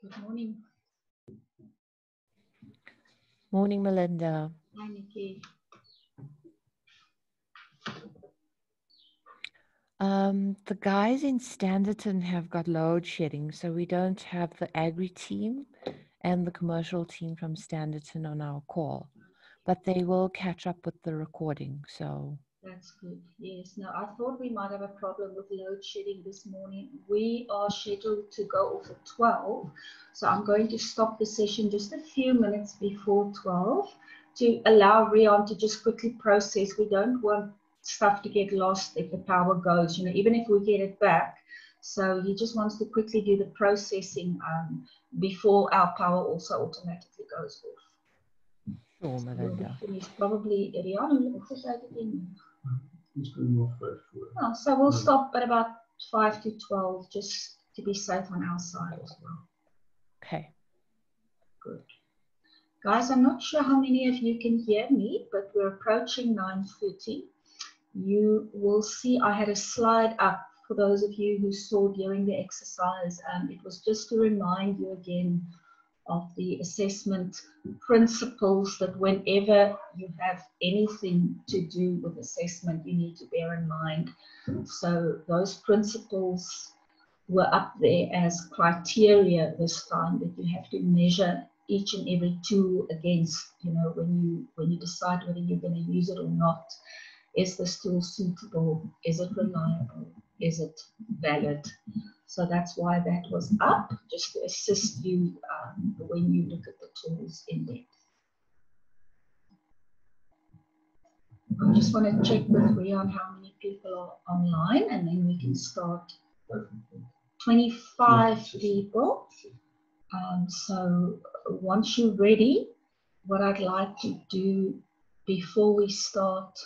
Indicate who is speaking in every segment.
Speaker 1: Good morning.
Speaker 2: Morning, Melinda.
Speaker 1: Hi, Nikki.
Speaker 2: The guys in Standerton have got load shedding, so we don't have the agri team and the commercial team from Standerton on our call, but they will catch up with the recording. So
Speaker 1: That's good. Yes. Now, I thought we might have a problem with load shedding this morning. We are scheduled to go off at 12, so I'm going to stop the session just a few minutes before 12 to allow Rion to just quickly process. We don't want stuff to get lost if the power goes, even if we get it back. So he just wants to quickly do the processing before our power also automatically goes off.
Speaker 2: sure, Melinda.
Speaker 1: We'll finish probably, Rion, oh, so we'll stop at about 5 to 12 just to be safe on our side as well.
Speaker 2: Okay.
Speaker 1: Good. Guys, I'm not sure how many of you can hear me, but we're approaching 9:30. You will see I had a slide up for those of you who saw during the exercise. It was just to remind you again of the assessment principles that whenever you have anything to do with assessment, you need to bear in mind. So those principles were up there as criteria this time that you have to measure each and every tool against, when you decide whether you're going to use it or not. Is this tool suitable? Is it reliable? Is it valid? So that's why that was up, just to assist you when you look at the tools in depth. I just want to check with Rion how many people are online, and then we can start. 25 people. So once you're ready, what I'd like to do before we start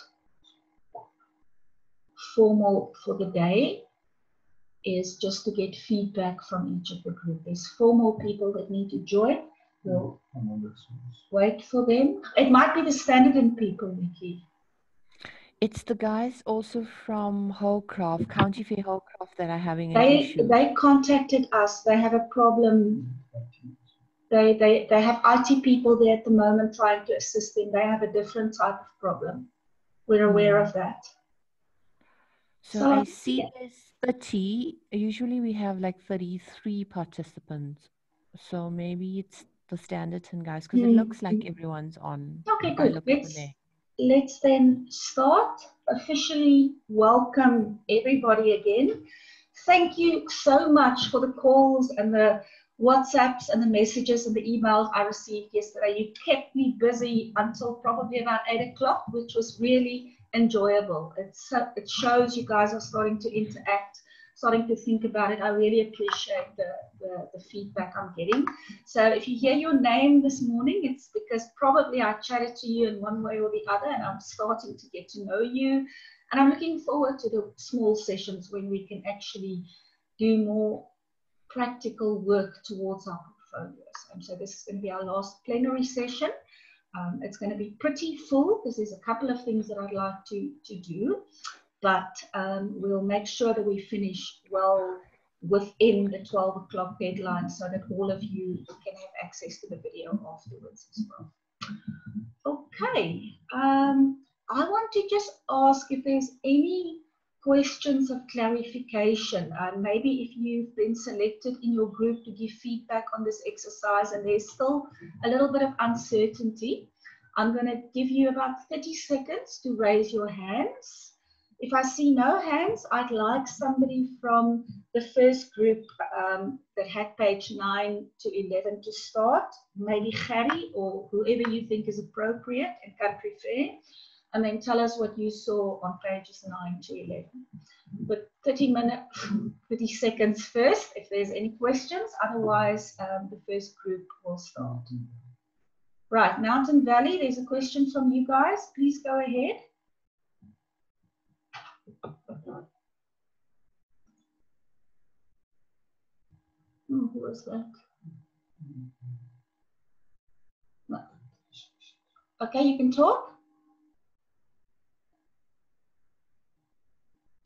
Speaker 1: formal for the day is just to get feedback from each of the group. There's 4 more people that need to join. We'll wait for them. It might be the Standerton people, Nikki.
Speaker 2: It's the guys also from Holcroft, County Fair Holcroft, that are having an issue.
Speaker 1: They contacted us. They have a problem. They have IT people there at the moment trying to assist them. They have a different type of problem. We're aware of that.
Speaker 2: So I see there's 30. Usually we have like 33 participants. So maybe it's the Standerton guys, because it looks like everyone's on.
Speaker 1: Okay, good. Let's then start. Officially welcome everybody again. Thank you so much for the calls and the WhatsApps and the messages and the emails I received yesterday. You kept me busy until probably about 8 o'clock, which was really enjoyable. It shows you guys are starting to interact, starting to think about it. I really appreciate the feedback I'm getting. So if you hear your name this morning, it's because probably I chatted to you in one way or the other, and I'm starting to get to know you. And I'm looking forward to the small sessions when we can actually do more practical work towards our portfolios. And so this is going to be our last plenary session. It's going to be pretty full because there's a couple of things that I'd like to do, but we'll make sure that we finish well within the 12 o'clock deadline so that all of you can have access to the video afterwards as well. Okay. I want to just ask if there's any questions of clarification. Maybe if you've been selected in your group to give feedback on this exercise and there's still a little bit of uncertainty, I'm going to give you about 30 seconds to raise your hands. If I see no hands, I'd like somebody from the first group that had page 9 to 11 to start, maybe Harry or whoever you think is appropriate in Country Fair, and then tell us what you saw on pages 9 to 11. But 30 seconds first, if there's any questions. Otherwise, the first group will start. Right, Mountain Valley, there's a question from you guys. Please go ahead. Who was that? No. Okay, you can talk.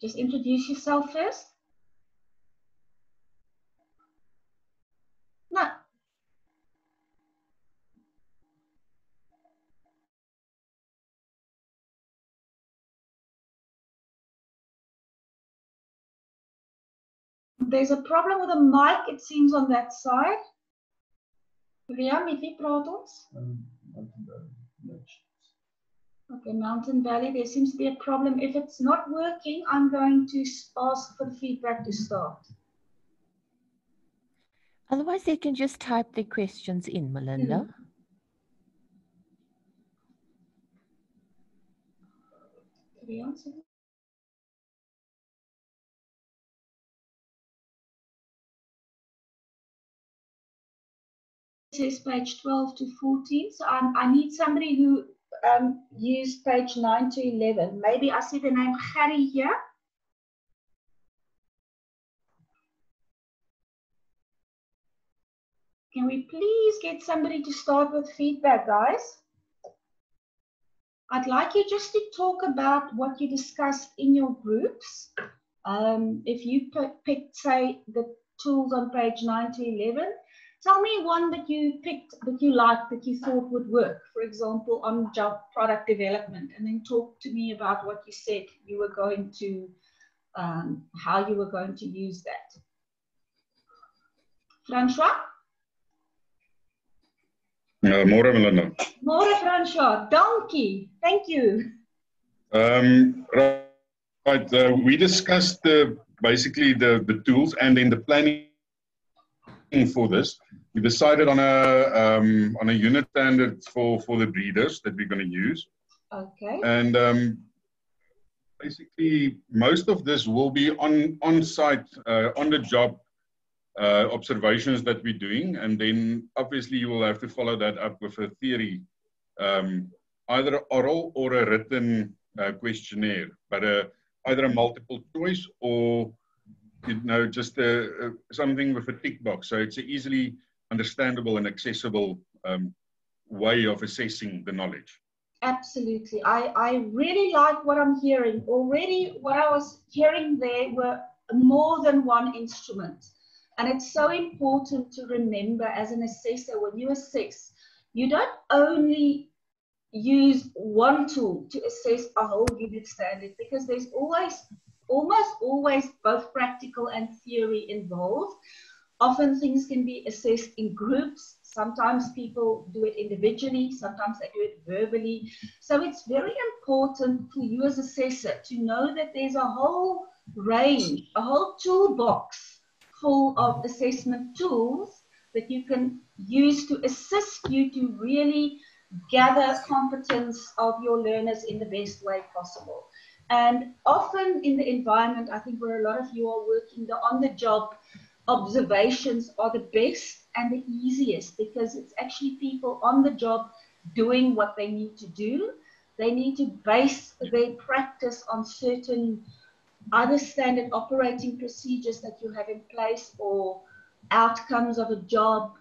Speaker 1: Just introduce yourself first. No, There's a problem with the mic, it seems, on that side. Rian, met wie praat ons? Okay, Mountain Valley, there seems to be a problem. If it's not working, I'm going to ask for the feedback to start.
Speaker 2: Otherwise, they can just type their questions in, Melinda.
Speaker 1: It says page 12 to 14, so I need somebody who used page 9 to 11. Maybe I see the name Harry here. Can we please get somebody to start with feedback, guys? I'd like you just to talk about what you discussed in your groups. If you picked, say, the tools on page 9 to 11, tell me one that you picked, that you liked, that you thought would work, for example, on job product development, and then talk to me about what you said you were going to, how you were going to use that. Francois?
Speaker 3: Môre Melinda.
Speaker 1: Môre Francois, dankie. Thank you.
Speaker 3: Right, we discussed basically the tools and then the planning for this. We decided on a unit standard for the breeders that we're going to use.
Speaker 1: Okay.
Speaker 3: And basically, most of this will be on site, on the job observations that we're doing, and then obviously you will have to follow that up with a theory, either oral or a written questionnaire, but either a multiple choice or just something with a tick box. So it's an easily understandable and accessible way of assessing the knowledge.
Speaker 1: Absolutely. I really like what I'm hearing. Already what I was hearing there were more than one instrument. And it's so important to remember as an assessor, when you assess, you don't only use one tool to assess a whole unit standard, because there's almost always both practical and theory involved. Often things can be assessed in groups. Sometimes people do it individually, sometimes they do it verbally. So it's very important for you as assessor to know that there's a whole range, a whole toolbox full of assessment tools that you can use to assist you to really gather competence of your learners in the best way possible. And often in the environment, I think where a lot of you are working, the on-the-job observations are the best and the easiest, because it's actually people on the job doing what they need to do. They need to base their practice on certain either standard operating procedures that you have in place or outcomes of a job,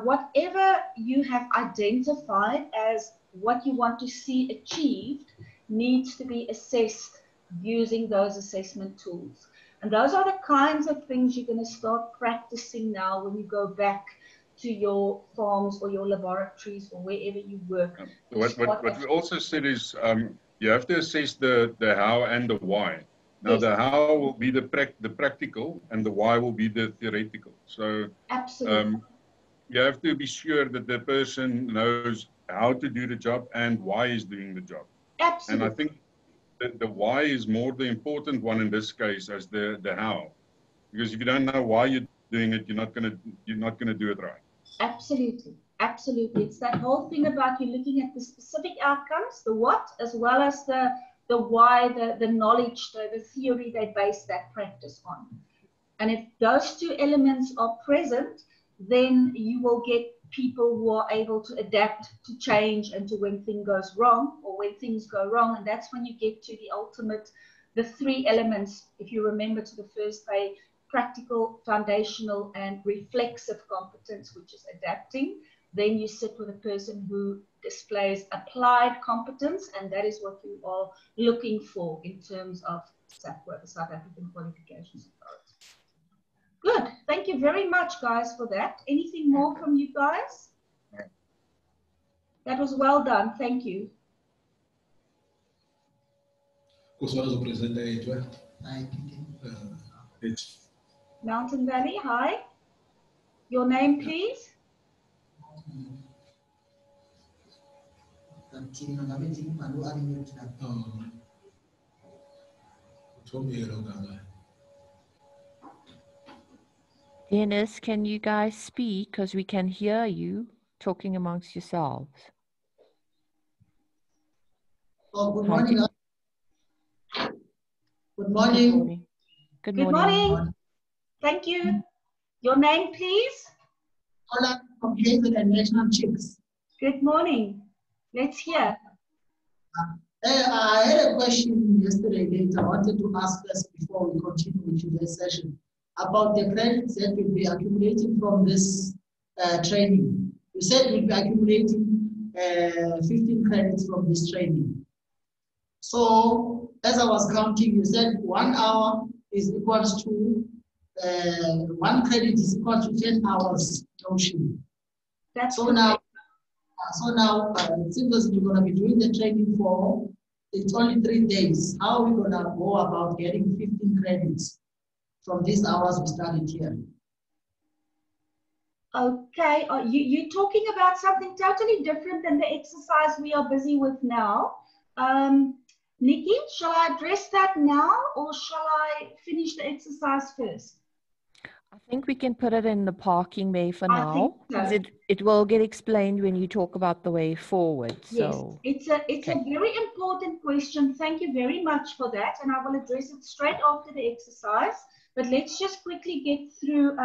Speaker 1: whatever you have identified as what you want to see achieved needs to be assessed using those assessment tools. And those are the kinds of things you're going to start practicing now when you go back to your farms or your laboratories or wherever you work.
Speaker 3: What we also said is you have to assess the how and the why. Now,
Speaker 1: yes.
Speaker 3: The how will be the practical and the why will be the theoretical. So
Speaker 1: absolutely.
Speaker 3: You have to be sure that the person knows how to do the job and why is doing the job.
Speaker 1: Absolutely.
Speaker 3: And I think that the why is more the important one in this case as the how. Because if you don't know why you're doing it, you're not gonna do it right.
Speaker 1: Absolutely. Absolutely. It's that whole thing about you looking at the specific outcomes, the what, as well as the why, the knowledge, the theory they base that practice on. And if those two elements are present, then you will get people who are able to adapt, to change, and to when things goes wrong or when things go wrong. And that's when you get to the ultimate, the three elements, if you remember to the first page: practical, foundational, and reflexive competence, which is adapting. Then you sit with a person who displays applied competence, and that is what you are looking for in terms of SAQA, the South African Qualifications Authority. Good. Thank you very much, guys, for that. Anything more from you guys? That was well done. Thank you. Mountain Valley, hi. Your name, please?
Speaker 2: Dennis, can you guys speak? Because we can hear you talking amongst yourselves.
Speaker 4: Oh, good
Speaker 2: Hi,
Speaker 4: morning. Good morning.
Speaker 2: Good
Speaker 1: Good morning. Thank you. Your name, please?
Speaker 4: Hola, from Hazel and National Chicks.
Speaker 1: Good morning. Let's hear.
Speaker 4: I had a question yesterday that I wanted to ask us before we continue with today's session about the credits that will be accumulating from this training. You said we'll be accumulating 15 credits from this training. So as I was counting, you said 1 hour is equals to 1 credit is equal to 10 hours notion.
Speaker 1: That's
Speaker 4: so now it seems as we're going to be doing the training for it's only 3 days. How are we going to go about getting 15 credits from these hours we started here?
Speaker 1: Okay, you're talking about something totally different than the exercise we are busy with now. Nikki, shall I address that now or shall I finish the exercise first?
Speaker 2: I think we can put it in the parking bay for now, because
Speaker 1: so.
Speaker 2: it will get explained when you talk about the way forward. So
Speaker 1: yes, it's a very important question. Thank you very much for that, and I will address it straight after the exercise. But let's just quickly get through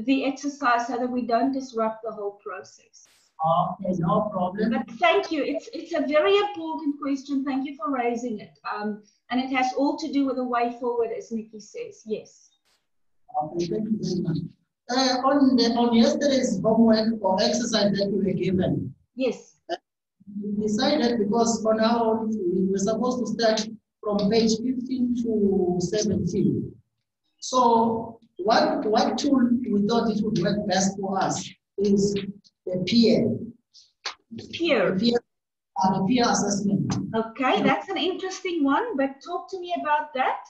Speaker 1: the exercise so that we don't disrupt the whole process.
Speaker 4: Okay, no problem.
Speaker 1: But thank you. It's a very important question. Thank you for raising it. And it has all to do with the way forward, as Nikki says. Yes.
Speaker 4: Okay, thank you very much. On yesterday's homework or exercise that we were given.
Speaker 1: Yes.
Speaker 4: We decided because for now we were supposed to start from page 15 to 17. So what tool we thought it would work best for us is the peer. The peer assessment.
Speaker 1: Okay, that's an interesting one, but talk to me about that.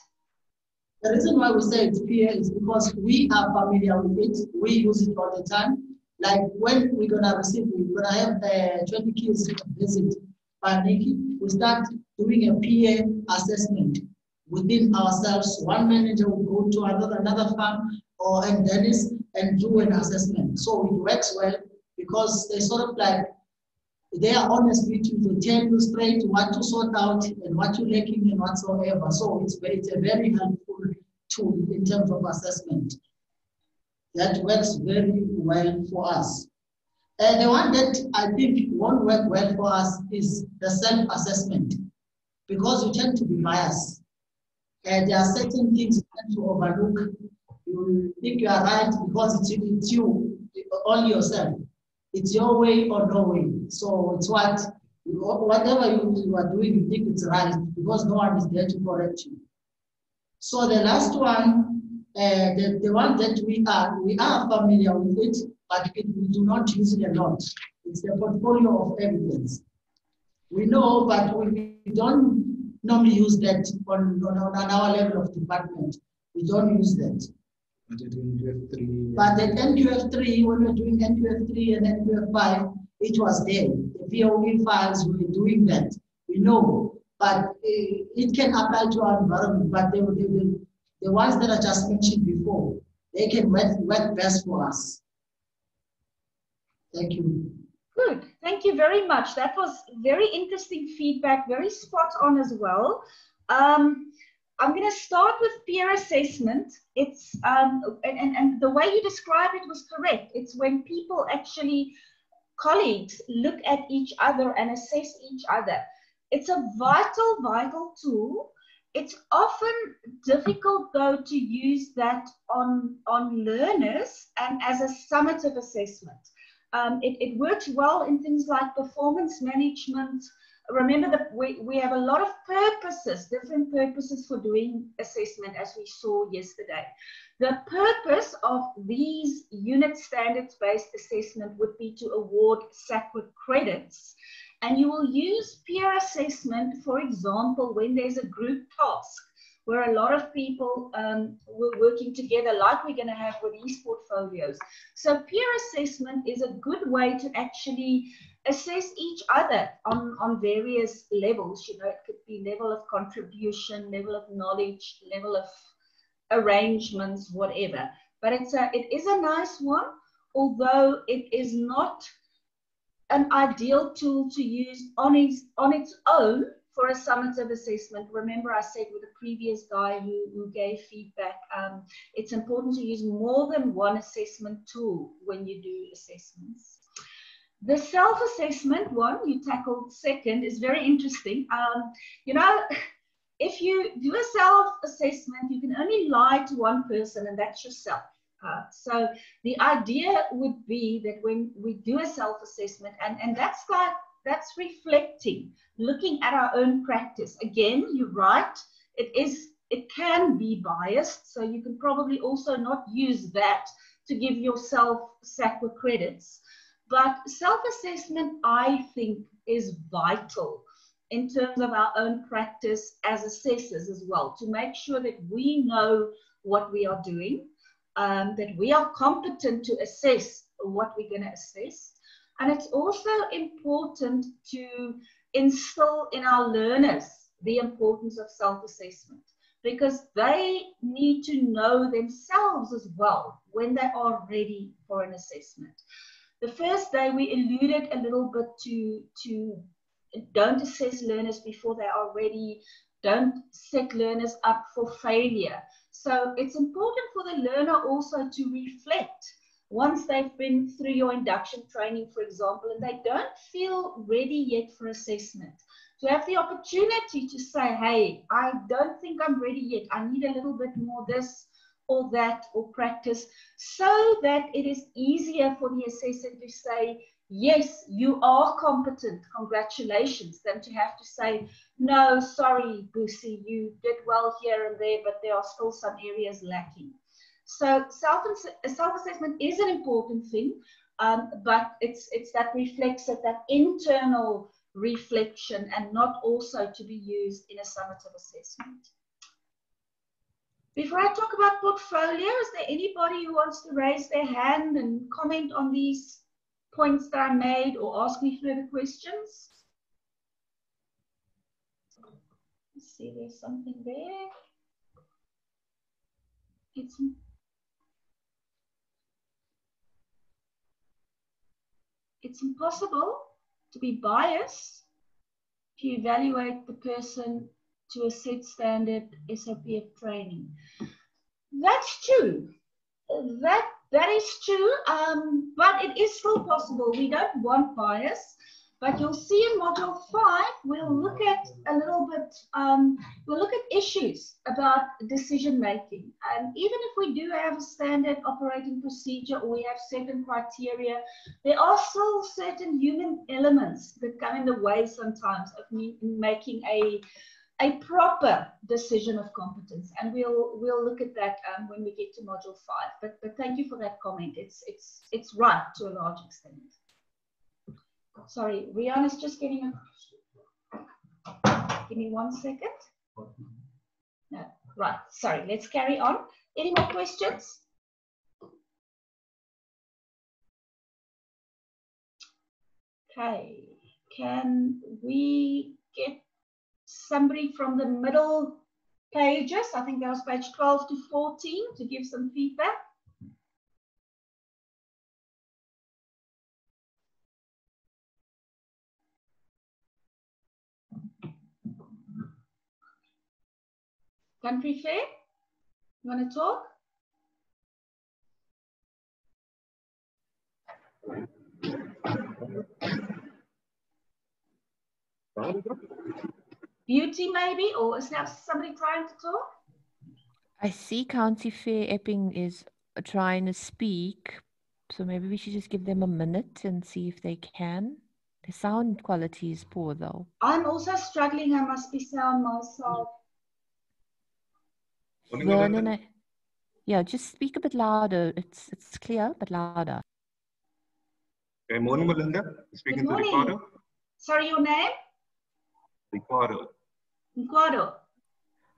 Speaker 4: The reason why we say it's peer is because we are familiar with it. We use it all the time. Like when we're gonna receive, we're gonna have 20 kids visit by Nikki, we start doing a peer assessment within ourselves. One manager will go to another farm and Dennis and do an assessment. So it works well because they sort of like, they are honest with you, they tell you straight what to sort out and what you're lacking and whatsoever. So it's a very helpful tool in terms of assessment. That works very well for us. And the one that I think won't work well for us is the self-assessment, because you tend to be biased. And there are certain things you tend to overlook. You think you are right because it's you, only yourself. It's your way or no way. So it's whatever you are doing, you think it's right because no one is there to correct you. So the last one, the one that we are familiar with it, but we do not use it a lot. It's the portfolio of evidence. We know, but we don't normally use that on our level of department. We don't use that. But at NQF3, when we're doing NQF3 and NQF5, it was there. The POE files, we were doing that. We know, but it can apply to our environment. But the ones that I just mentioned before, they can work best for us. Thank you.
Speaker 1: Good. Thank you very much. That was very interesting feedback, very spot on as well. I'm going to start with peer assessment. It's and the way you described it was correct. It's when people actually, colleagues, look at each other and assess each other. It's a vital tool. It's often difficult, though, to use that on learners and as a summative assessment. It works well in things like performance management. Remember that we have a lot of purposes, different purposes for doing assessment, as we saw yesterday. The purpose of these unit standards-based assessment would be to award SACWIC credits. And you will use peer assessment, for example, when there's a group task where a lot of people were working together like we're going to have with these portfolios. So peer assessment is a good way to actually assess each other on various levels. You know, it could be level of contribution, level of knowledge, level of arrangements, whatever. But it is a nice one, although it is not an ideal tool to use on its own for a summative assessment. Remember I said with the previous guy who gave feedback, it's important to use more than one assessment tool when you do assessments. The self-assessment one you tackled second is very interesting. You know, if you do a self-assessment, you can only lie to one person, and that's yourself. So the idea would be that when we do a self-assessment, and that's reflecting, looking at our own practice. Again, you're right, it can be biased, so you can probably also not use that to give yourself SACWA credits. But self-assessment, I think, is vital in terms of our own practice as assessors as well, to make sure that we know what we are doing, that we are competent to assess what we're going to assess. And it's also important to instill in our learners the importance of self-assessment, because they need to know themselves as well when they are ready for an assessment. The first day we alluded a little bit to don't assess learners before they are ready, don't set learners up for failure. So it's important for the learner also to reflect once they've been through your induction training, for example, and they don't feel ready yet for assessment, to have the opportunity to say, hey, I don't think I'm ready yet. I need a little bit more this or that or practice, so that it is easier for the assessor to say, yes, you are competent, congratulations, than to have to say, no, sorry, Busi, you did well here and there, but there are still some areas lacking. So self-assessment is an important thing, but it's that reflexive, that internal reflection, and not also to be used in a summative assessment. Before I talk about portfolio, is there anybody who wants to raise their hand and comment on these points that I made, or ask me further questions? Let's see, there's something there. It's impossible to be biased if you evaluate the person to a set standard SOPF training. That's true. That is true, but it is still possible. We don't want bias, but you'll see in Module 5, we'll look at a little bit, we'll look at issues about decision making. And even if we do have a standard operating procedure, or we have certain criteria, there are still certain human elements that come in the way sometimes of making a proper decision of competence, and we'll look at that when we get to Module 5. But thank you for that comment. It's right to a large extent. Sorry, Rian is just getting a. Give me 1 second. No, right. Sorry. Let's carry on. Any more questions? Okay. Can we get somebody from the middle pages, I think that was page 12 to 14, to give some feedback? Country Fair, you want to talk? Beauty maybe, or is there somebody trying to talk?
Speaker 2: I see County Fair Epping is trying to speak, so maybe we should just give them a minute and see if they can. The sound quality is poor though.
Speaker 1: I'm also struggling. I must be sound myself.
Speaker 2: Vernon, yeah, just speak a bit louder. It's clear, but louder.
Speaker 5: Okay, morning, Melinda. Speaking to Ricardo.
Speaker 1: Sorry, your name?
Speaker 5: Ricardo.
Speaker 1: Ricardo.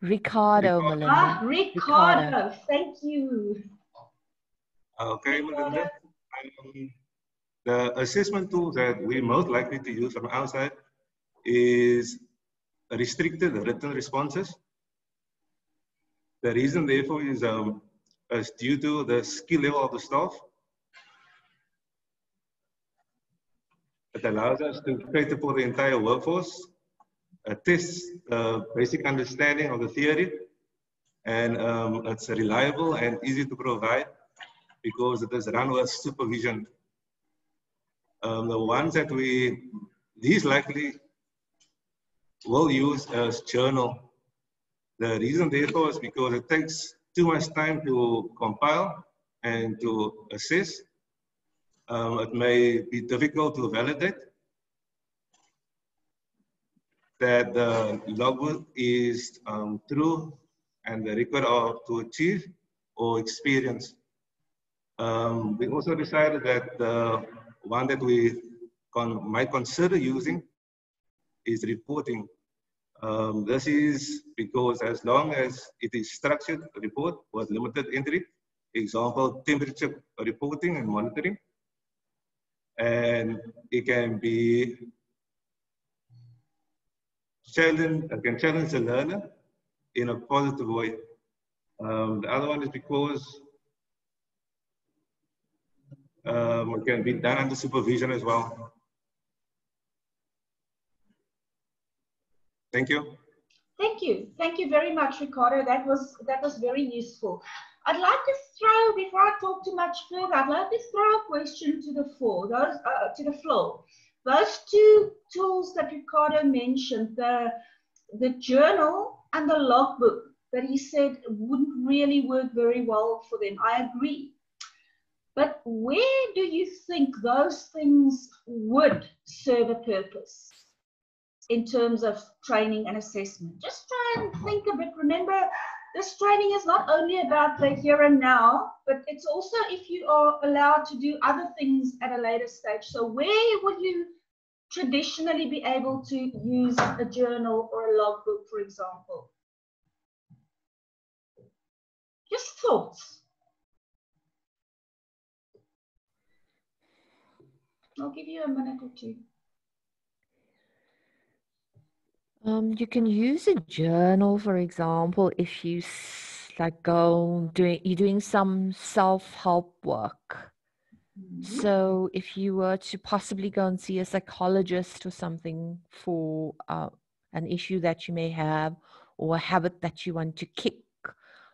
Speaker 2: Ricardo, Melinda.
Speaker 1: Ricardo. Thank you.
Speaker 5: Okay, Melinda. The assessment tool that we're most likely to use from outside is restricted written responses. The reason, therefore, is due to the skill level of the staff. It allows us to cater for the entire workforce, test basic understanding of the theory, and it's reliable and easy to provide because it is run with supervision. The ones that we least likely will use as journal. The reason, therefore, is because it takes too much time to compile and to assess. It may be difficult to validate that the logbook is true and the record are to achieve or experience. We also decided that the one that we might consider using is reporting. This is because as long as it is structured report with limited entry, example, temperature reporting and monitoring, and it can be challenge the learner in a positive way. The other one is because it can be done under supervision as well. Thank you.
Speaker 1: Thank you. Thank you very much, Ricardo. That was very useful. I'd like to throw, before I talk too much further, I'd like to throw a question to the floor. Those two tools that Ricardo mentioned, the journal and the logbook, that he said wouldn't really work very well for them. I agree. But where do you think those things would serve a purpose in terms of training and assessment? Just try and think a bit. Remember, this training is not only about the here and now, but it's also if you are allowed to do other things at a later stage. So where would you traditionally be able to use a journal or a logbook, for example? Just thoughts. I'll give you a minute or two.
Speaker 2: You can use a journal, for example, if you you're doing some self-help work. Mm-hmm. So if you were to possibly go and see a psychologist or something for an issue that you may have or a habit that you want to kick,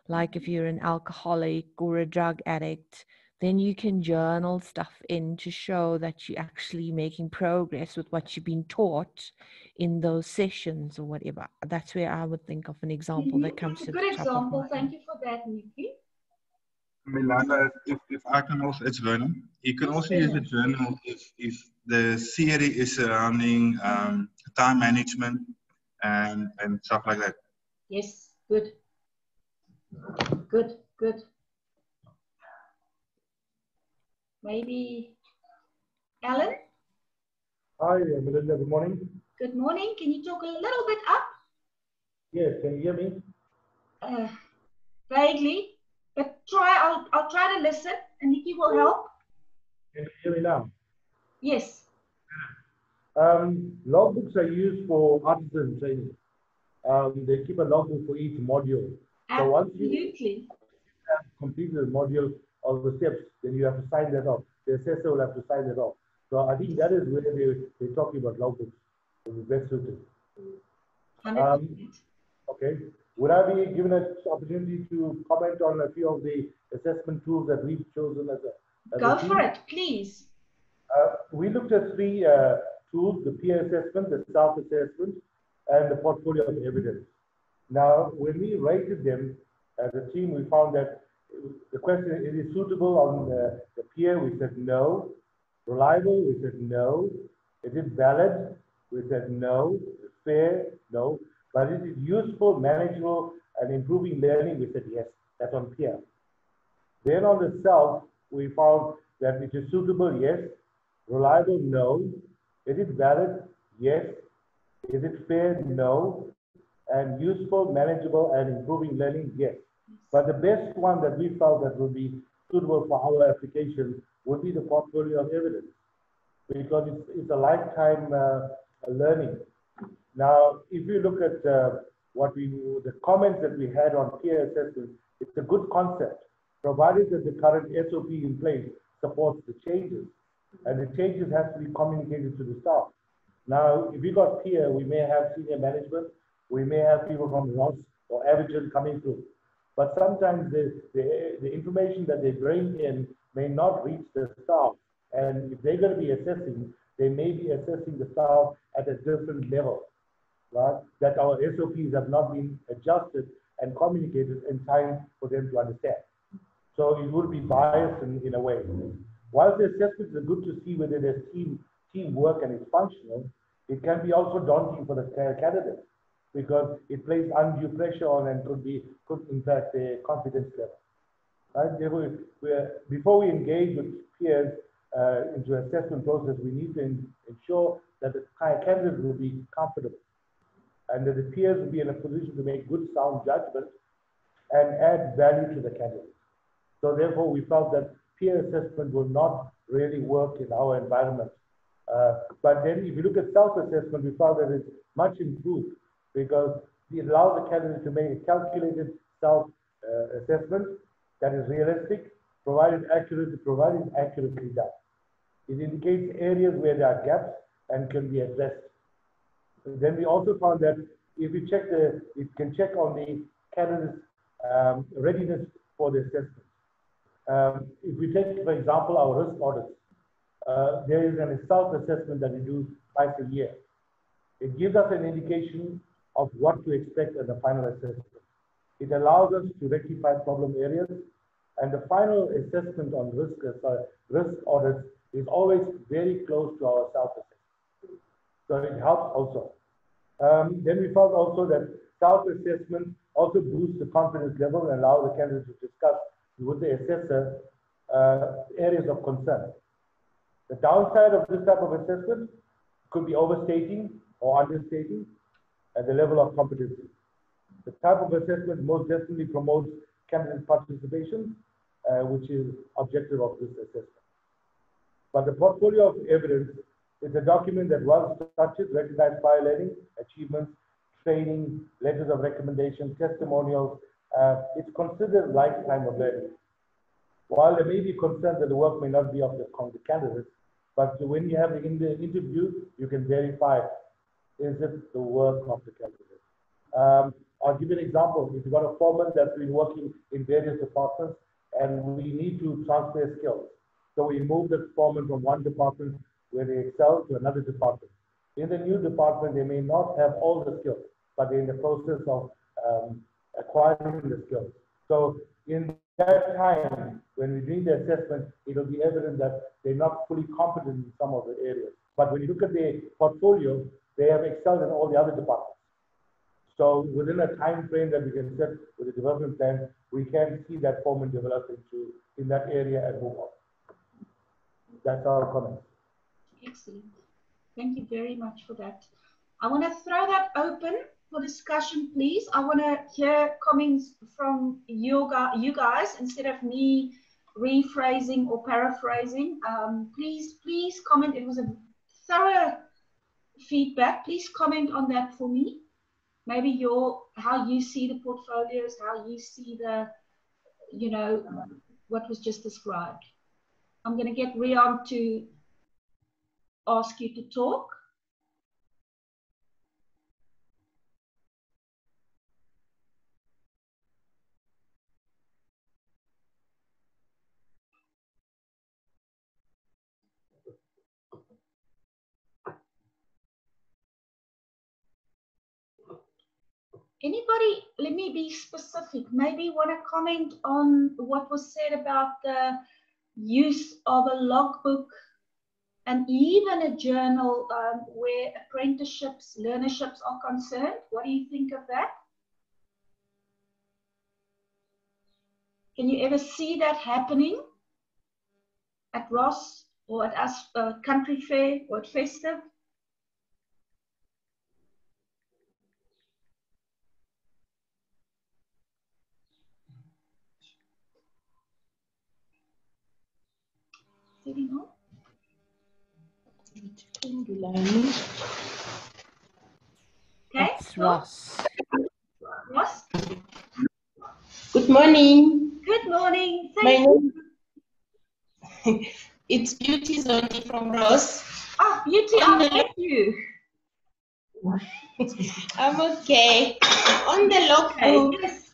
Speaker 2: like if you're an alcoholic or a drug addict, then you can journal stuff in to show that you're actually making progress with what you've been taught in those sessions or whatever. That's where I would think of an example that comes to the top of my head.
Speaker 1: Good example. Thank you for that, Nikki.
Speaker 6: Milana, if I can also, it's Vernon. You can also use a journal if the theory is surrounding time management and stuff like that.
Speaker 1: Yes, good. Good. Maybe Alan?
Speaker 7: Hi, Melinda, good morning.
Speaker 1: Good morning. Can you talk a little bit up?
Speaker 7: Yes, can you hear me?
Speaker 1: Vaguely, but I'll try to listen and Nikki will help.
Speaker 7: Can you hear me now?
Speaker 1: Yes.
Speaker 7: Logbooks are used for artisan training. They keep a logbook for each module.
Speaker 1: Absolutely.
Speaker 7: So once you have completed the module of the steps, then you have to sign that off. The assessor will have to sign it off. So I think that is where they're talking about logbooks. It was best suited. Okay. Would I be given an opportunity to comment on a few of the assessment tools that we've chosen as a
Speaker 1: Go
Speaker 7: team?
Speaker 1: for it, please.
Speaker 7: We looked at three tools: the peer assessment, the self-assessment, and the portfolio of evidence. Now, when we rated them as a team, we found that the question, is it suitable on the peer? We said no. Reliable? We said no. Is it valid? We said no. Fair? No. But is it useful, manageable, and improving learning? We said yes. That's on peer. Then on the self, we found that it is suitable, yes. Reliable? No. Is it valid? Yes. Is it fair? No. And useful, manageable, and improving learning, yes. But the best one that we felt that would be suitable for our application would be the portfolio of evidence, because it's a lifetime learning. Now, if you look at the comments that we had on peer assessment, it's a good concept, provided that the current SOP in place supports the changes, and the changes have to be communicated to the staff. Now, if we got peer, we may have senior management, we may have people from Ross or Abidjan coming through, but sometimes the information that they bring in may not reach the staff, and if they're going to be assessing, they may be assessing the staff at a different level, right? That our SOPs have not been adjusted and communicated in time for them to understand. So it would be biased in a way. While the assessments are good to see whether there's teamwork and it's functional, it can be also daunting for the candidates, because it places undue pressure on and could impact their confidence level. Right? Therefore, before we engage with peers into assessment process, we need to ensure that the candidate will be comfortable and that the peers will be in a position to make good, sound judgment and add value to the candidate. So therefore, we felt that peer assessment will not really work in our environment. But then if you look at self-assessment, we found that it's much improved, because it allows the candidate to make a calculated self-assessment that is realistic, provided accurately done. It indicates areas where there are gaps and can be addressed. And then we also found that if you check it can check on the candidate's readiness for the assessment. If we take, for example, our risk audits, there is a self-assessment that we do twice a year. It gives us an indication of what to expect in the final assessment. It allows us to rectify problem areas, and the final assessment on risk audits is always very close to our self-assessment. So it helps also. Then we found also that self-assessment also boosts the confidence level and allows the candidate to discuss with the assessor areas of concern. The downside of this type of assessment could be overstating or understating at the level of competency. The type of assessment most definitely promotes candidate participation, which is objective of this assessment. But the portfolio of evidence is a document that was structured, recognized prior learning, achievements, training, letters of recommendation, testimonials. It's considered lifetime of learning. While there may be concern that the work may not be of the candidate, but when you have the interview, you can verify, is it the work of the candidate? I'll give you an example. If you've got a foreman that's been working in various departments and we need to transfer skills. So we move the foreman from one department where they excel to another department. In the new department, they may not have all the skills, but they're in the process of acquiring the skills. So in that time, when we do the assessment, it'll be evident that they're not fully competent in some of the areas. But when you look at their portfolio, they have excelled in all the other departments. So within a time frame that we can set with the development plan, we can see that foreman develop in that area and move on. That's our comment.
Speaker 1: Excellent. Thank you very much for that. I want to throw that open for discussion, please. I want to hear comments from you guys instead of me rephrasing or paraphrasing. Please comment. It was a thorough feedback. Please comment on that for me. Maybe how you see the portfolios, how you see the, what was just described. I'm going to get Rian to ask you to talk. Anybody, let me be specific, maybe want to comment on what was said about the use of a logbook and even a journal where apprenticeships, learnerships are concerned. What do you think of that? Can you ever see that happening at Ross or at Country Fair or at Festive? getting on? Okay.
Speaker 2: That's Ross.
Speaker 1: Ross?
Speaker 8: Good morning.
Speaker 1: Good morning.
Speaker 8: My
Speaker 1: Thank you.
Speaker 8: name it's Beauty Zondi from Ross.
Speaker 1: Oh, Beauty, I met you.
Speaker 8: I'm okay. On the logbook,
Speaker 1: Yes.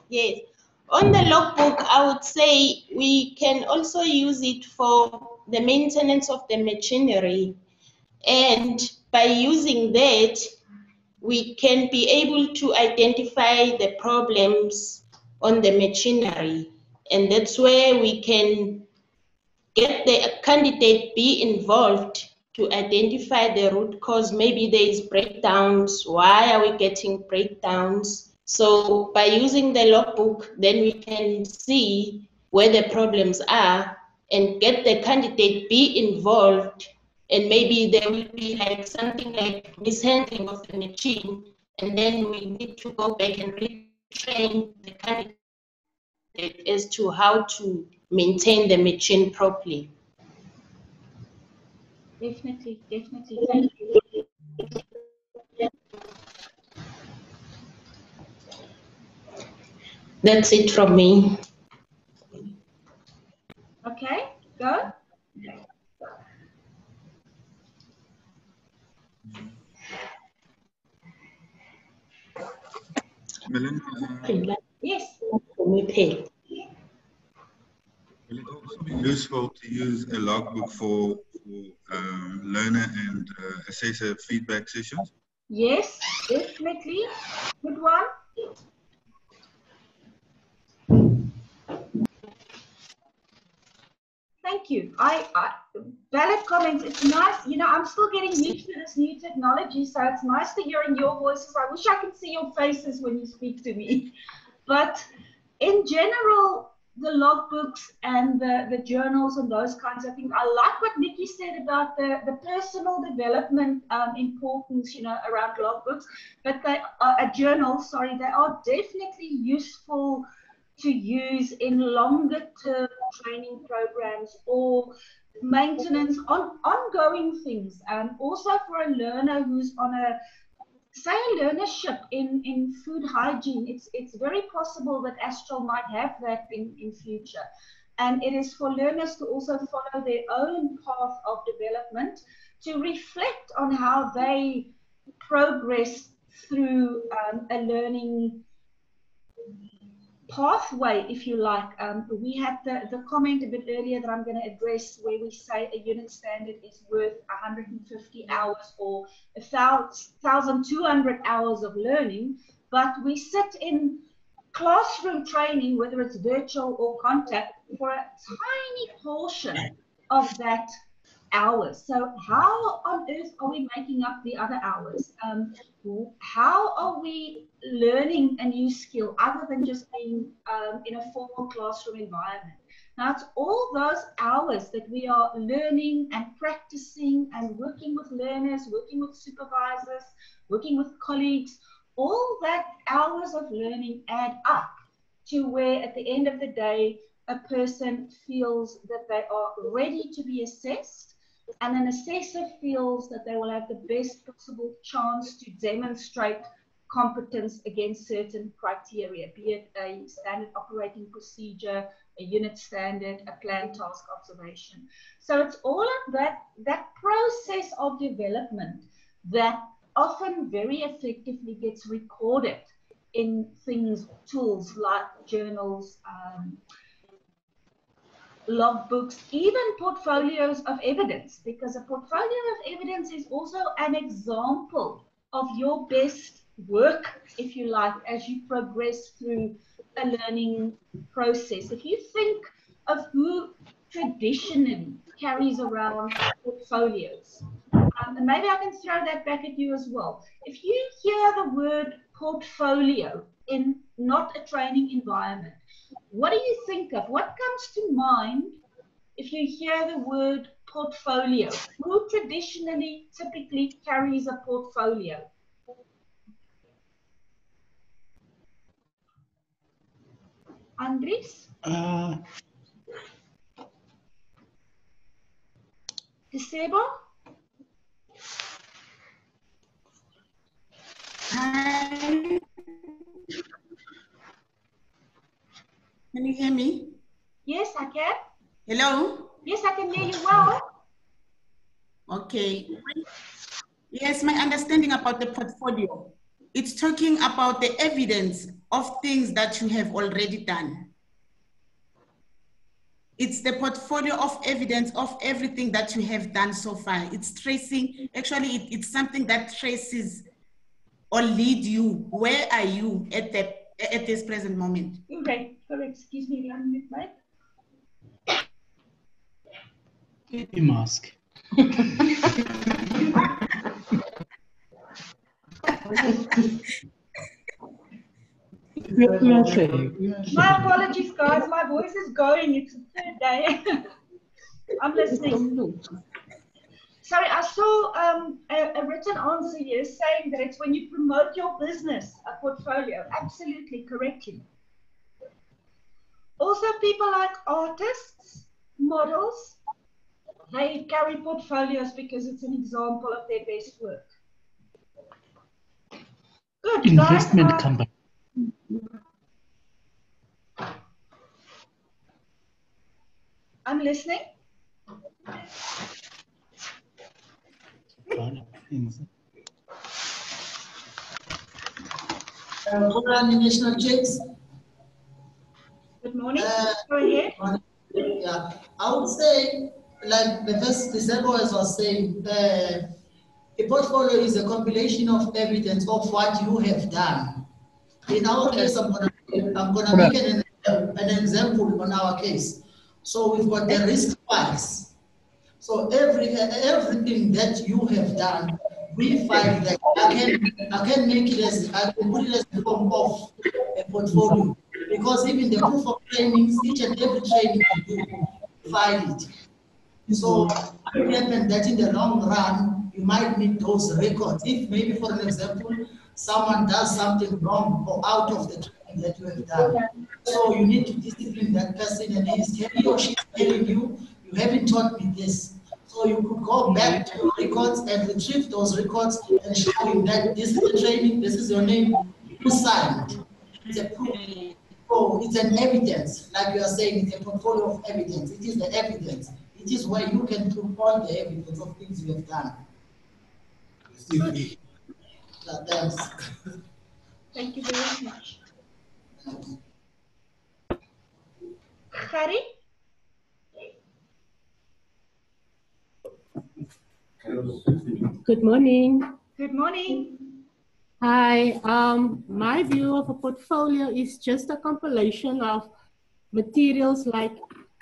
Speaker 8: yes. On the logbook, I would say we can also use it for the maintenance of the machinery. And by using that, we can be able to identify the problems on the machinery. And that's where we can get the candidate be involved to identify the root cause. Maybe there is breakdowns. Why are we getting breakdowns? So by using the logbook, then we can see where the problems are and get the candidate be involved. And maybe there will be like something like mishandling of the machine. And then we need to go back and retrain the candidate as to how to maintain the machine properly.
Speaker 1: Definitely, definitely. Thank you.
Speaker 8: That's it from me.
Speaker 1: Okay, go.
Speaker 6: Melinda,
Speaker 1: Yes.
Speaker 6: will it also be useful to use a logbook for learner and assessor feedback sessions?
Speaker 1: Yes, definitely. Good one. Thank you. Valid comments. It's nice. You know, I'm still getting used to this new technology, so it's nice to hearing your voices. I wish I could see your faces when you speak to me. But in general, the logbooks and the journals and those kinds of things, I like what Nikki said about the personal development importance, you know, around logbooks. But they are a journal, sorry, they are definitely useful to use in longer term training programs or maintenance on ongoing things. Also for a learner who's on a, say, a learnership in food hygiene, it's very possible that Astral might have that in future. And it is for learners to also follow their own path of development, to reflect on how they progress through a learning pathway, if you like. We had the comment a bit earlier that I'm going to address, where we say a unit standard is worth 150 hours or 1,200 hours of learning, but we sit in classroom training, whether it's virtual or contact, for a tiny portion of that hours. So how on earth are we making up the other hours? How are we learning a new skill other than just being in a formal classroom environment? Now, it's all those hours that we are learning and practicing and working with learners, working with supervisors, working with colleagues. All that hours of learning add up to where at the end of the day, a person feels that they are ready to be assessed, and an assessor feels that they will have the best possible chance to demonstrate competence against certain criteria, be it a standard operating procedure, a unit standard, a planned task observation. So it's all of that process of development that often very effectively gets recorded in things, tools like journals, logbooks, even portfolios of evidence, because a portfolio of evidence is also an example of your best work, if you like, as you progress through a learning process. If you think of who traditionally carries around portfolios, and maybe I can throw that back at you as well. If you hear the word portfolio in not a training environment, what do you think of? What comes to mind if you hear the word portfolio? Who traditionally, typically carries a portfolio? Andries? Disable?
Speaker 9: Hi. Can you hear me?
Speaker 1: Yes, I can.
Speaker 9: Hello?
Speaker 1: Yes, I can hear you well.
Speaker 9: Okay. Yes, my understanding about the portfolio, it's talking about the evidence of things that you have already done. It's the portfolio of evidence of everything that you have done so far. It's tracing, actually, it's something that traces or lead you. Where are you at this present moment?
Speaker 1: Correct. Excuse me, unmute mic.
Speaker 10: The mask.
Speaker 1: My apologies, guys. My voice is going. It's the third day. I'm listening. Sorry, I saw a written answer here saying that it's when you promote your business, a portfolio. Absolutely, correctly. Also, people like artists, models, they carry portfolios because it's an example of their best work. Good,
Speaker 10: investment
Speaker 1: guys.
Speaker 10: Company.
Speaker 1: I'm listening.
Speaker 4: National checks.
Speaker 1: Good morning. Go ahead.
Speaker 4: Yeah, I would say, like the first December was saying, a portfolio is a compilation of evidence of what you have done. In our case, I'm gonna make an example on our case. So we've got the risk files. So everything that you have done, we file that. I can make it as, I can put it as a form of a portfolio. Because even the proof of trainings, each and every training you do, file it. So it happens that in the long run, you might need those records. If maybe, for an example, someone does something wrong or out of the training that you have done. So you need to discipline that person, and he or she is telling you, you haven't taught me this. So you could go back to your records and retrieve those records and show him that this is the training, this is your name, you signed. It's a proof. So it's an evidence, like you are saying, it's a portfolio of evidence. It is the evidence. It is where you can prove all the evidence of things you have done. Thanks.
Speaker 1: Thank you very much. Harry?
Speaker 11: Good morning.
Speaker 1: Good morning.
Speaker 11: Hi. My view of a portfolio is just a compilation of materials like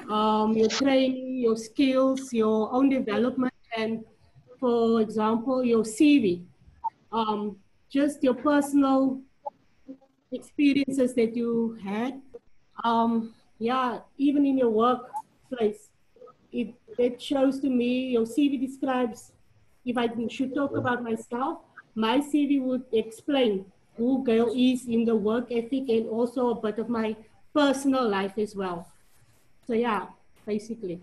Speaker 11: your training, your skills, your own development, and for example, your CV. Just your personal experiences that you had. Yeah, even in your workplace, it shows to me, your CV describes, if I should talk about myself, my CV would explain who Gail is in the work ethic and also a bit of my personal life as well. So yeah, basically.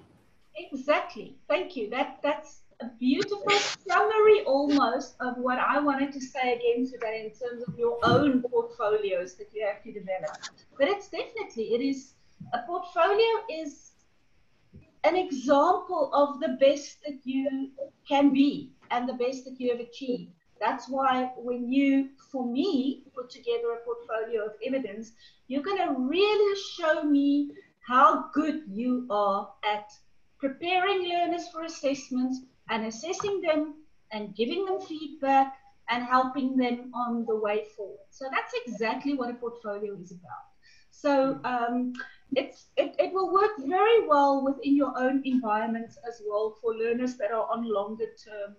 Speaker 1: Exactly. Thank you. That's a beautiful summary almost of what I wanted to say again today in terms of your own portfolios that you have to develop. But it's definitely, it is, a portfolio is an example of the best that you can be and the best that you have achieved. That's why when you, for me, put together a portfolio of evidence, you're going to really show me how good you are at preparing learners for assessments and assessing them and giving them feedback and helping them on the way forward. So that's exactly what a portfolio is about. So it will work very well within your own environments as well for learners that are on longer term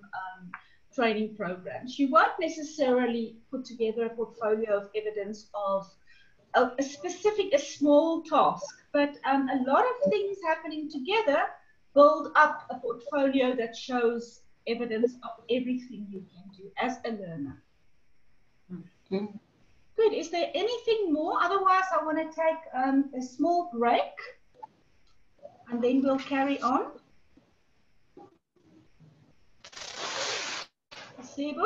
Speaker 1: training programs. You won't necessarily put together a portfolio of evidence of a specific, a small task, but a lot of things happening together build up a portfolio that shows evidence of everything you can do as a learner. Good. Is there anything more? Otherwise, I want to take a small break and then we'll carry on. Sebo?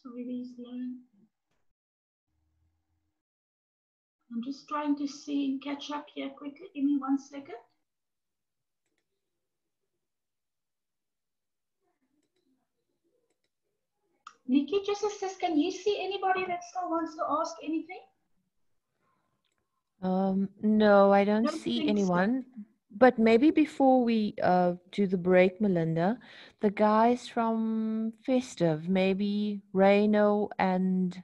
Speaker 1: Sorry, these line. I'm just trying to see and catch up here quickly. Give me 1 second. Nikki, just assist. Can you see anybody that still wants to ask anything?
Speaker 2: No, I don't
Speaker 1: Don't
Speaker 2: see
Speaker 1: think
Speaker 2: anyone. But maybe before we do the break, Melinda, the guys from Festive, maybe Reno and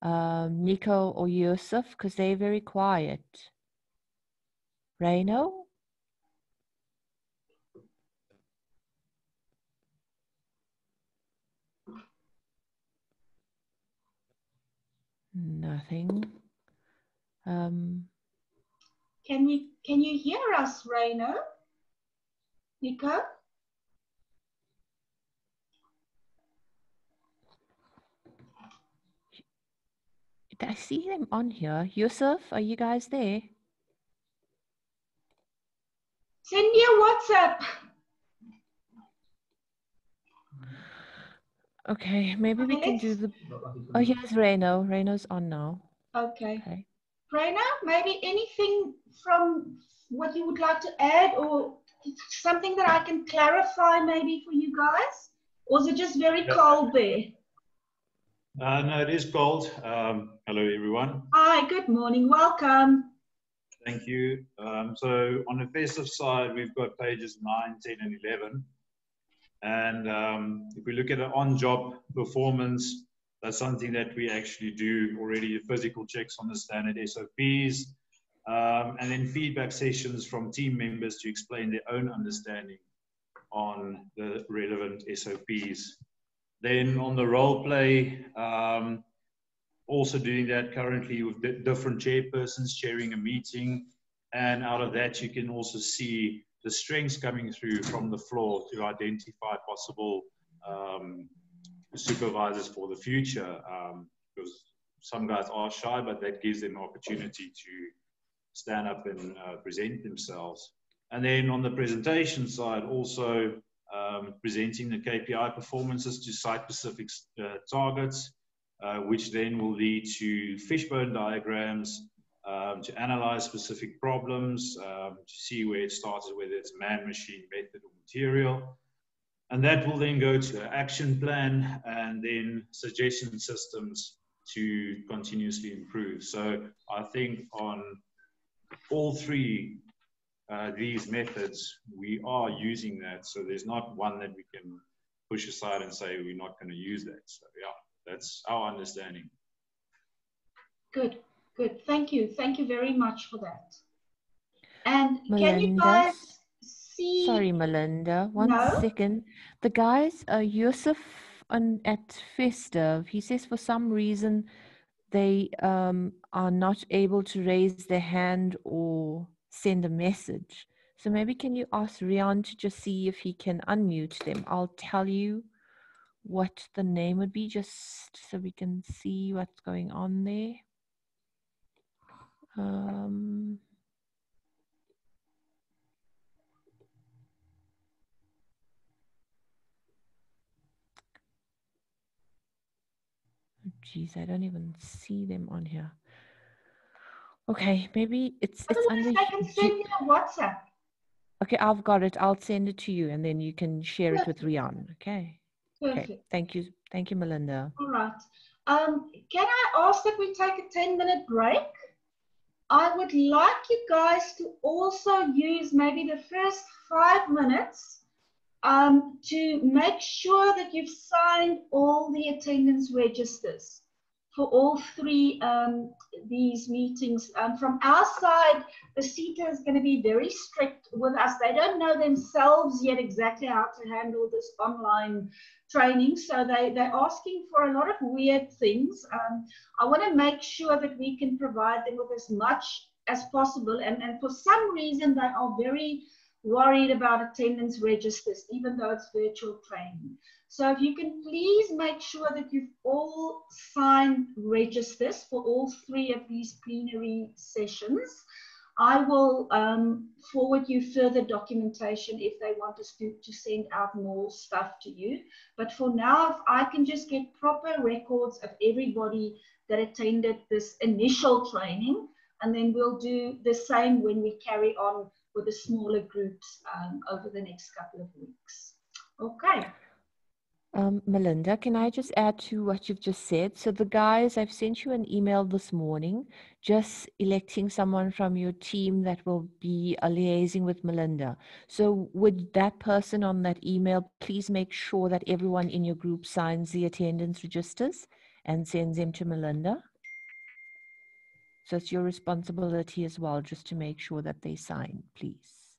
Speaker 2: Nico or Yusuf, because they're very quiet. Reno? Nothing.
Speaker 1: Can you hear us, Reno? Nico?
Speaker 2: I see them on here. Yusuf, are you guys there?
Speaker 1: Send me a WhatsApp.
Speaker 2: Okay, maybe we can do the... Oh, here's Reno. Reno's on now.
Speaker 1: Okay.
Speaker 2: Okay.
Speaker 1: Reno, maybe anything from what you would like to add, or something that I can clarify maybe for you guys? Or is it just very cold there?
Speaker 12: No, it is cold. Hello, everyone.
Speaker 1: Hi, good morning. Welcome.
Speaker 12: Thank you. So on the Festive side, we've got pages 9, 10, and 11. And if we look at the on-job performance, that's something that we actually do already, physical checks on the standard SOPs, and then feedback sessions from team members to explain their own understanding on the relevant SOPs. Then on the role play, also doing that currently with different chairpersons chairing a meeting. And out of that, you can also see the strengths coming through from the floor to identify possible supervisors for the future. Because some guys are shy, but that gives them opportunity to stand up and present themselves. And then on the presentation side, also presenting the KPI performances to site-specific targets, which then will lead to fishbone diagrams to analyze specific problems, to see where it starts, whether it's man, machine, method, or material. And that will then go to an action plan and then suggestion systems to continuously improve. So I think on all three these methods, we are using that. So there's not one that we can push aside and say we're not going to use that. So yeah, that's our understanding.
Speaker 1: Good, good. Thank you. Thank you very much for that. And
Speaker 2: Melinda,
Speaker 1: can you guys see?
Speaker 2: Sorry, Melinda. One second. The guys, Yusuf at Festive, he says for some reason they are not able to raise their hand or send a message. So maybe can you ask Rian to just see if he can unmute them? I'll tell you what the name would be just so we can see what's going on there. Geez, I don't even see them on here. Okay, maybe it's under.
Speaker 1: I can send you a WhatsApp.
Speaker 2: Okay, I've got it. I'll send it to you, and then you can share it with Rian. Okay.
Speaker 1: Perfect.
Speaker 2: Okay. Thank you, Melinda.
Speaker 1: All right. Can I ask that we take a 10-minute break? I would like you guys to also use maybe the first 5 minutes to make sure that you've signed all the attendance registers for all three these meetings. From our side, the CETA is going to be very strict with us. They don't know themselves yet exactly how to handle this online training, so they're asking for a lot of weird things. I want to make sure that we can provide them with as much as possible, and for some reason they are very worried about attendance registers, even though it's virtual training. So if you can please make sure that you've all signed registers for all 3 of these plenary sessions. I will forward you further documentation if they want us to send out more stuff to you. But for now, if I can just get proper records of everybody that attended this initial training, and then we'll do the same when we carry on with the smaller groups over the next couple of weeks. Okay.
Speaker 2: Melinda, can I just add to what you've just said? So the guys, I've sent you an email this morning, just electing someone from your team that will be liaising with Melinda. So would that person on that email please make sure that everyone in your group signs the attendance registers and sends them to Melinda? So it's your responsibility as well, just to make sure that they sign, please.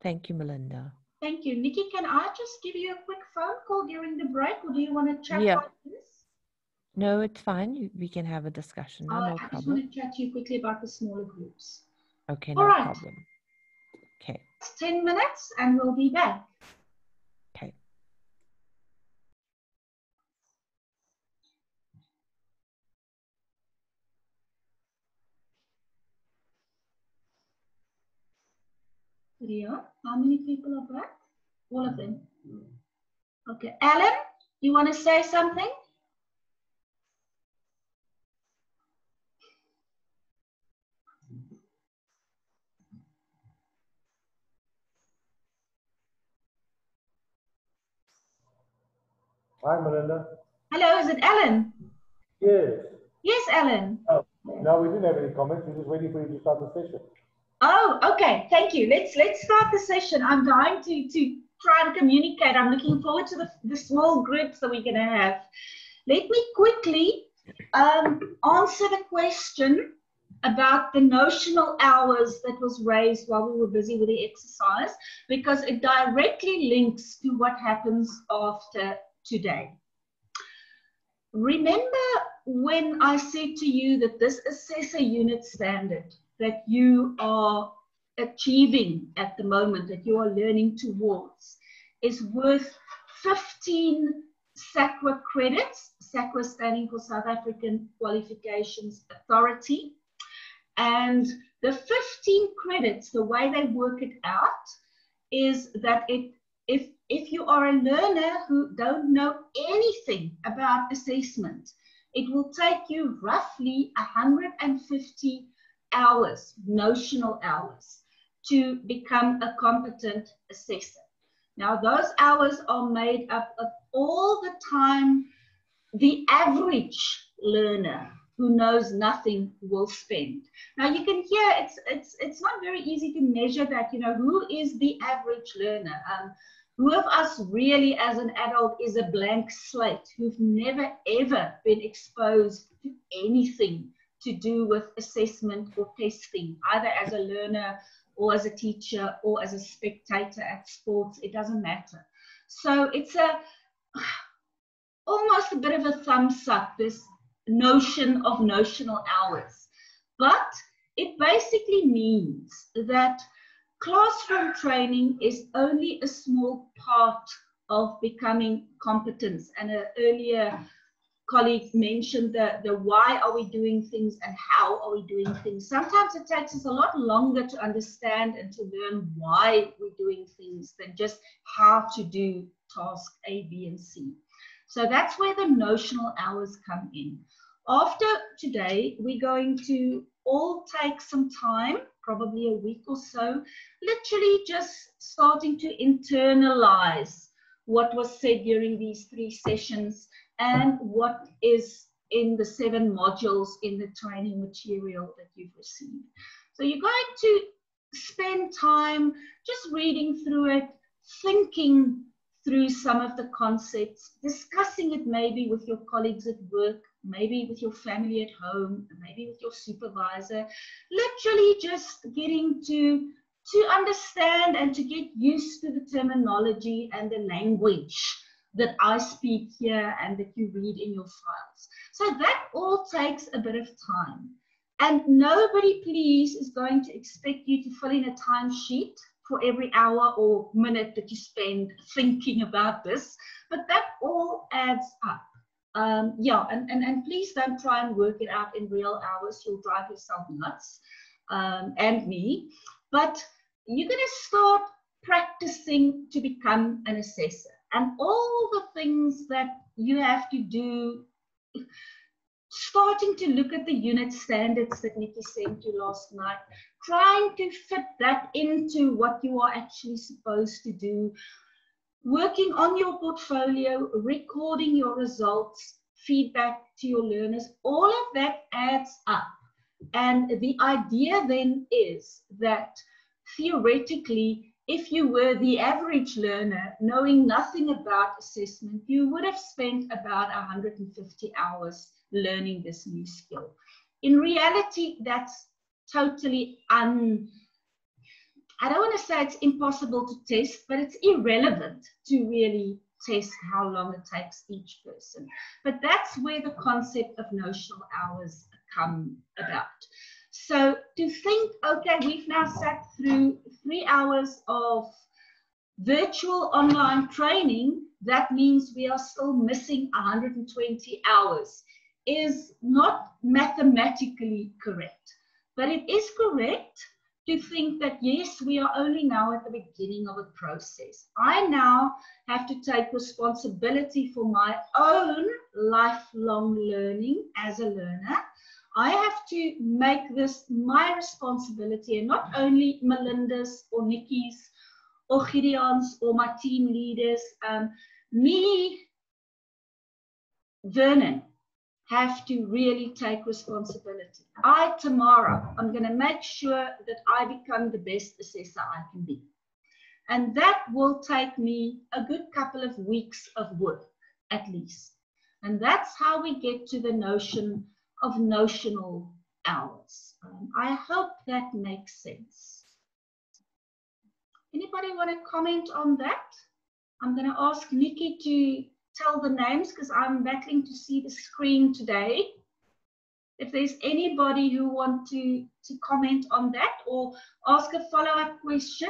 Speaker 2: Thank you, Melinda.
Speaker 1: Thank you. Nikki, can I just give you a quick phone call during the break, or do you want to chat like this?
Speaker 2: No, it's fine. We can have a discussion. No
Speaker 1: I
Speaker 2: problem.
Speaker 1: just want to chat to you quickly about the smaller groups.
Speaker 2: Okay,
Speaker 1: All
Speaker 2: no
Speaker 1: right.
Speaker 2: problem. Okay.
Speaker 1: It's 10 minutes and we'll be back.
Speaker 2: Okay.
Speaker 1: Ria, how many people are back? All of them. Okay. Alan, you want to say something?
Speaker 7: Hi, Melinda.
Speaker 1: Hello, is it Alan?
Speaker 7: Yes.
Speaker 1: Yes, Alan.
Speaker 7: Oh, no, we didn't have any comments. We're just waiting for you to start the session.
Speaker 1: Oh, okay. Thank you. Let's start the session. I'm dying to try and communicate. I'm looking forward to the small groups that we're going to have. Let me quickly answer the question about the notional hours that was raised while we were busy with the exercise, because it directly links to what happens after today. Remember when I said to you that this assessor unit standard that you are achieving at the moment, that you are learning towards, is worth 15 SAQA credits, SAQA standing for South African Qualifications Authority. And the 15 credits, the way they work it out is that if you are a learner who don't know anything about assessment, it will take you roughly 150 hours, notional hours, to become a competent assessor. Now, those hours are made up of all the time the average learner who knows nothing will spend. Now you can hear it's not very easy to measure that, you know, who is the average learner? Who of us really as an adult is a blank slate, who've never ever been exposed to anything to do with assessment or testing, either as a learner or as a teacher or as a spectator at sports, it doesn't matter. So it's almost a bit of a thumbs up, this notion of notional hours. But it basically means that classroom training is only a small part of becoming competent. And an earlier colleague mentioned the why are we doing things and how are we doing things. Sometimes it takes us a lot longer to understand and to learn why we're doing things than just how to do task A, B, and C. So that's where the notional hours come in. After today, we're going to all take some time, probably a week or so, literally just starting to internalize what was said during these 3 sessions and what is in the 7 modules in the training material that you've received. So you're going to spend time just reading through it, thinking through some of the concepts, discussing it maybe with your colleagues at work, maybe with your family at home, maybe with your supervisor, literally just getting to understand and to get used to the terminology and the language that I speak here and that you read in your files. So that all takes a bit of time. And nobody, please, is going to expect you to fill in a timesheet for every hour or minute that you spend thinking about this, but that all adds up. Yeah, and please don't try and work it out in real hours. You'll drive yourself nuts, and me. But you're going to start practicing to become an assessor. And all the things that you have to do, starting to look at the unit standards that Nikki sent you last night, trying to fit that into what you are actually supposed to do, working on your portfolio, recording your results, feedback to your learners, all of that adds up. And the idea then is that theoretically, if you were the average learner, knowing nothing about assessment, you would have spent about 150 hours learning this new skill. In reality, that's totally I don't want to say it's impossible to test, but it's irrelevant to really test how long it takes each person. But that's where the concept of notional hours come about. So to think, okay, we've now sat through 3 hours of virtual online training, that means we are still missing 120 hours, is not mathematically correct. But it is correct to think that, yes, we are only now at the beginning of a process. I now have to take responsibility for my own lifelong learning as a learner. I have to make this my responsibility, and not only Melinda's or Nikki's or Gideon's or my team leaders. Me, Vernon, have to really take responsibility. Tomorrow, I'm going to make sure that I become the best assessor I can be. And that will take me a good couple of weeks of work, at least. And that's how we get to the notion of notional hours. I hope that makes sense. Anybody want to comment on that? I'm going to ask Nikki to tell the names because I'm battling to see the screen today. If there's anybody who wants to comment on that or ask a follow-up question,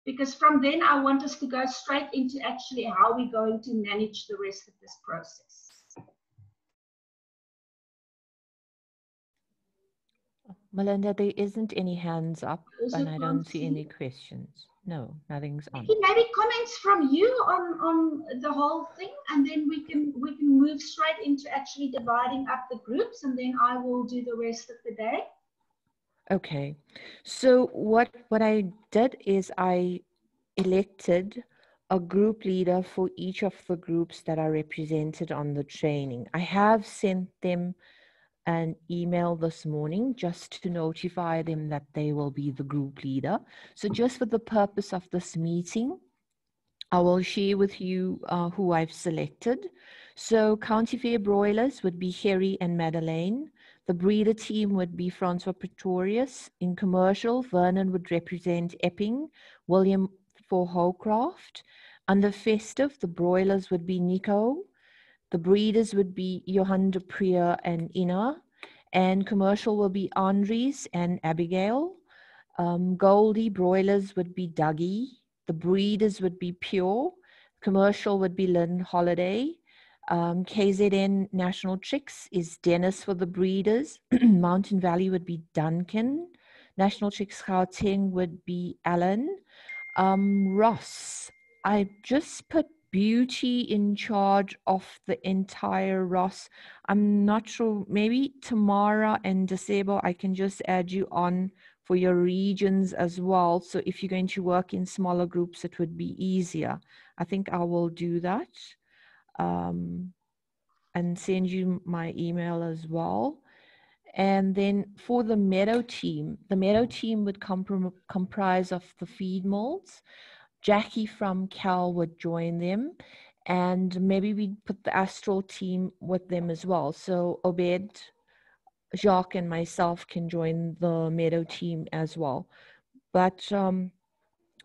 Speaker 1: because from then I want us to go straight into actually how we're going to manage the rest of this process.
Speaker 2: Melinda, there isn't any hands up, and I don't see any questions. No, nothing's on.
Speaker 1: Maybe comments from you on the whole thing, and then we can move straight into actually dividing up the groups, and then I will do the rest of the day.
Speaker 2: Okay, so what I did is I elected a group leader for each of the groups that are represented on the training. I have sent them an email this morning just to notify them that they will be the group leader. So just for the purpose of this meeting, I will share with you who I've selected. So County Fair Broilers would be Harry and Madeleine. The breeder team would be Francois Pretorius. In commercial, Vernon would represent Epping, William for Howcraft. Under festive, the broilers would be Nico. The breeders would be Johan de Prier and Ina, and commercial will be Andries and Abigail. Goldie broilers would be Dougie. The breeders would be Pure. Commercial would be Lynn Holiday. KZN National Chicks is Dennis for the breeders. Mountain Valley would be Duncan. National Chicks Gauteng would be Alan. Ross, I just put Beauty in charge of the entire Ross. I'm not sure, maybe Tamara and Disebo, I can just add you on for your regions as well. So if you're going to work in smaller groups, it would be easier. I think I will do that and send you my email as well. And then for the meadow team would comprise of the feed molds. Jackie from Cal would join them, and maybe we'd put the Astral team with them as well. So Obed, Jacques, and myself can join the Meadow team as well. But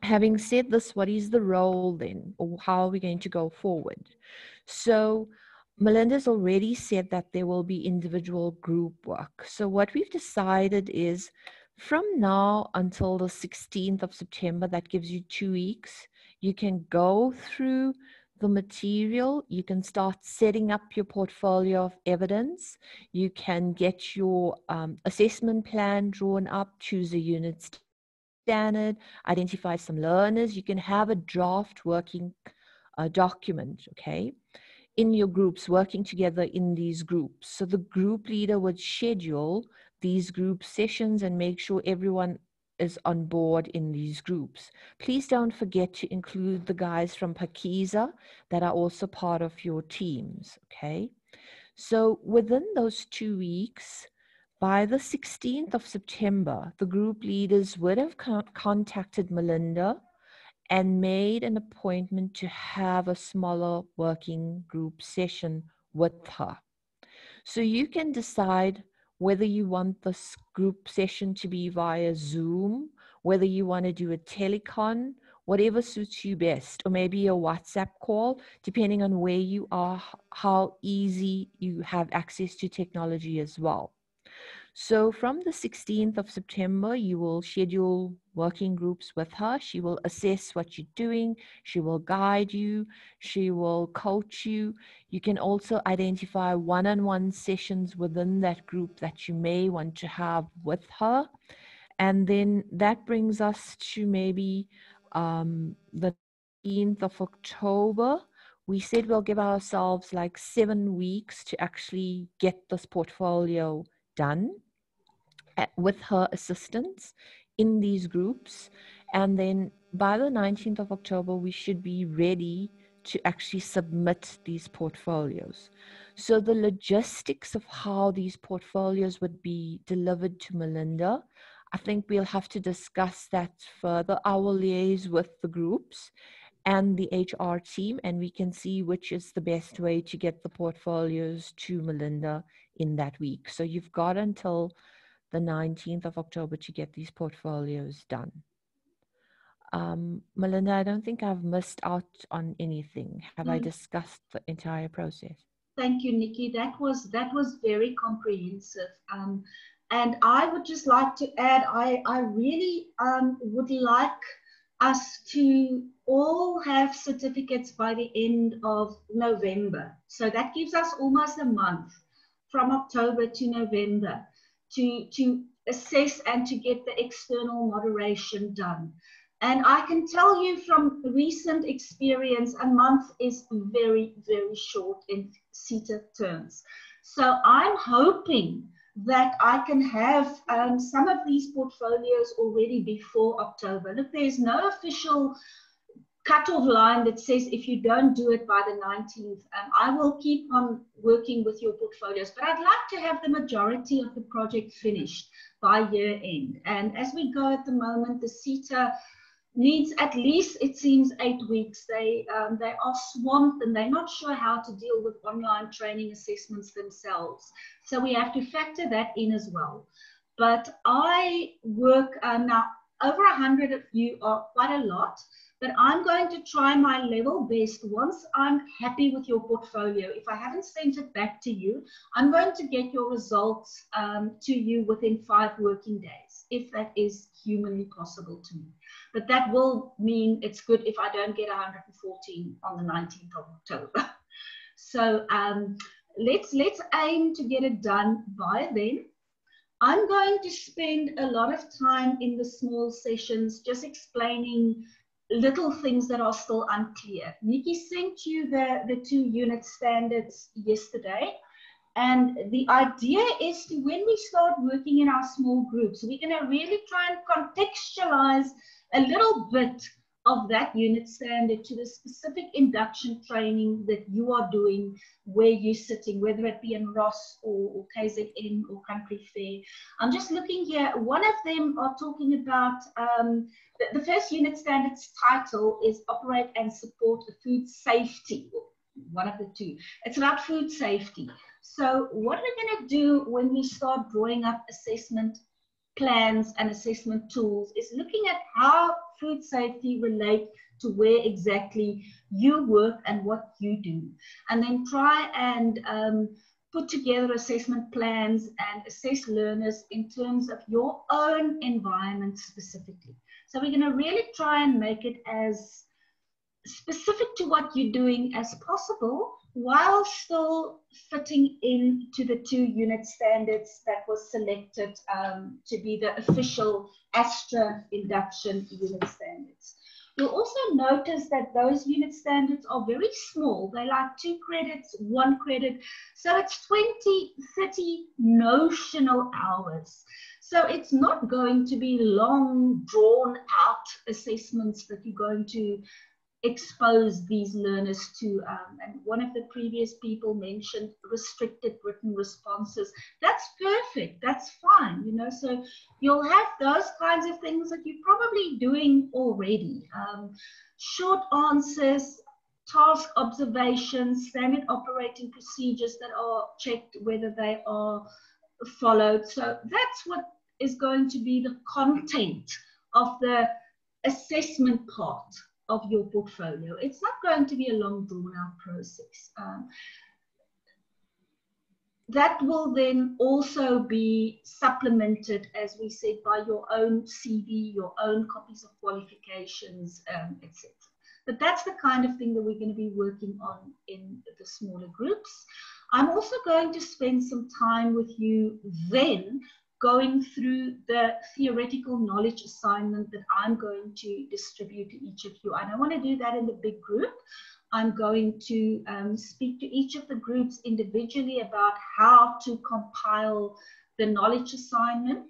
Speaker 2: having said this, what is the role then, or how are we going to go forward? So Melinda's already said that there will be individual group work. So what we've decided is from now until the 16th of September, that gives you 2 weeks, you can go through the material, you can start setting up your portfolio of evidence, you can get your assessment plan drawn up, choose a unit standard, identify some learners, you can have a draft working document, okay, in your groups, working together in these groups. So the group leader would schedule these group sessions and make sure everyone is on board in these groups. Please don't forget to include the guys from Pakiza that are also part of your teams, okay? So within those 2 weeks, by the 16th of September, the group leaders would have contacted Melinda and made an appointment to have a smaller working group session with her. So you can decide whether you want this group session to be via Zoom, whether you want to do a telecon, whatever suits you best, or maybe a WhatsApp call, depending on where you are, how easy you have access to technology as well. So from the 16th of September, you will schedule working groups with her. She will assess what you're doing. She will guide you. She will coach you. You can also identify one-on-one sessions within that group that you may want to have with her. And then that brings us to maybe the 15th of October. We said we'll give ourselves like 7 weeks to actually get this portfolio done with her assistance in these groups. And then by the 19th of October, we should be ready to actually submit these portfolios. So the logistics of how these portfolios would be delivered to Melinda, I think we'll have to discuss that further. I will liaise with the groups and the HR team, and we can see which is the best way to get the portfolios to Melinda in that week. So you've got until the 19th of October to get these portfolios done. Melinda, I don't think I've missed out on anything. Have I discussed the entire process?
Speaker 1: Thank you, Nikki. That was very comprehensive. And I would just like to add, I really would like us to all have certificates by the end of November. So that gives us almost a month from October to November to assess and to get the external moderation done. And I can tell you from recent experience, a month is very, very short in CETA terms. So I'm hoping that I can have some of these portfolios already before October. Look, there's no official cutoff line that says if you don't do it by the 19th, I will keep on working with your portfolios, but I'd like to have the majority of the project finished by year end. And as we go at the moment, the CETA needs at least, it seems, 8 weeks. They are swamped and they're not sure how to deal with online training assessments themselves. So we have to factor that in as well. But I work now, over 100 of you are quite a lot, but I'm going to try my level best. Once I'm happy with your portfolio, if I haven't sent it back to you, I'm going to get your results to you within 5 working days, if that is humanly possible to me. But that will mean it's good if I don't get 114 on the 19th of October. So let's aim to get it done by then. I'm going to spend a lot of time in the small sessions just explaining little things that are still unclear. Nikki sent you the 2 unit standards yesterday. And the idea is to, when we start working in our small groups, we're going to really try and contextualize a little bit of that unit standard to the specific induction training that you are doing where you're sitting, whether it be in Ross or KZN or Country Fair. I'm just looking here. One of them are talking about, the first unit standards title is Operate and Support Food Safety, one of the 2. It's about food safety. So what we're going to do when we start drawing up assessment plans and assessment tools is looking at how food safety relate to where exactly you work and what you do, and then try and put together assessment plans and assess learners in terms of your own environment specifically. So we're going to really try and make it as specific to what you're doing as possible, while still fitting into the 2 unit standards that was selected to be the official Astral induction unit standards. You'll also notice that those unit standards are very small. They're like 2 credits, 1 credit. So it's 20, 30 notional hours. So it's not going to be long, drawn out assessments that you're going to expose these learners to. And one of the previous people mentioned restricted written responses. That's perfect. That's fine. You know, so you'll have those kinds of things that you're probably doing already. Short answers, task observations, standard operating procedures that are checked whether they are followed. So that's what is going to be the content of the assessment part of your portfolio. It's not going to be a long drawn out process. That will then also be supplemented, as we said, by your own CV, your own copies of qualifications, etc. But that's the kind of thing that we're going to be working on in the smaller groups. I'm also going to spend some time with you then going through the theoretical knowledge assignment that I'm going to distribute to each of you. I don't want to do that in the big group. I'm going to speak to each of the groups individually about how to compile the knowledge assignment,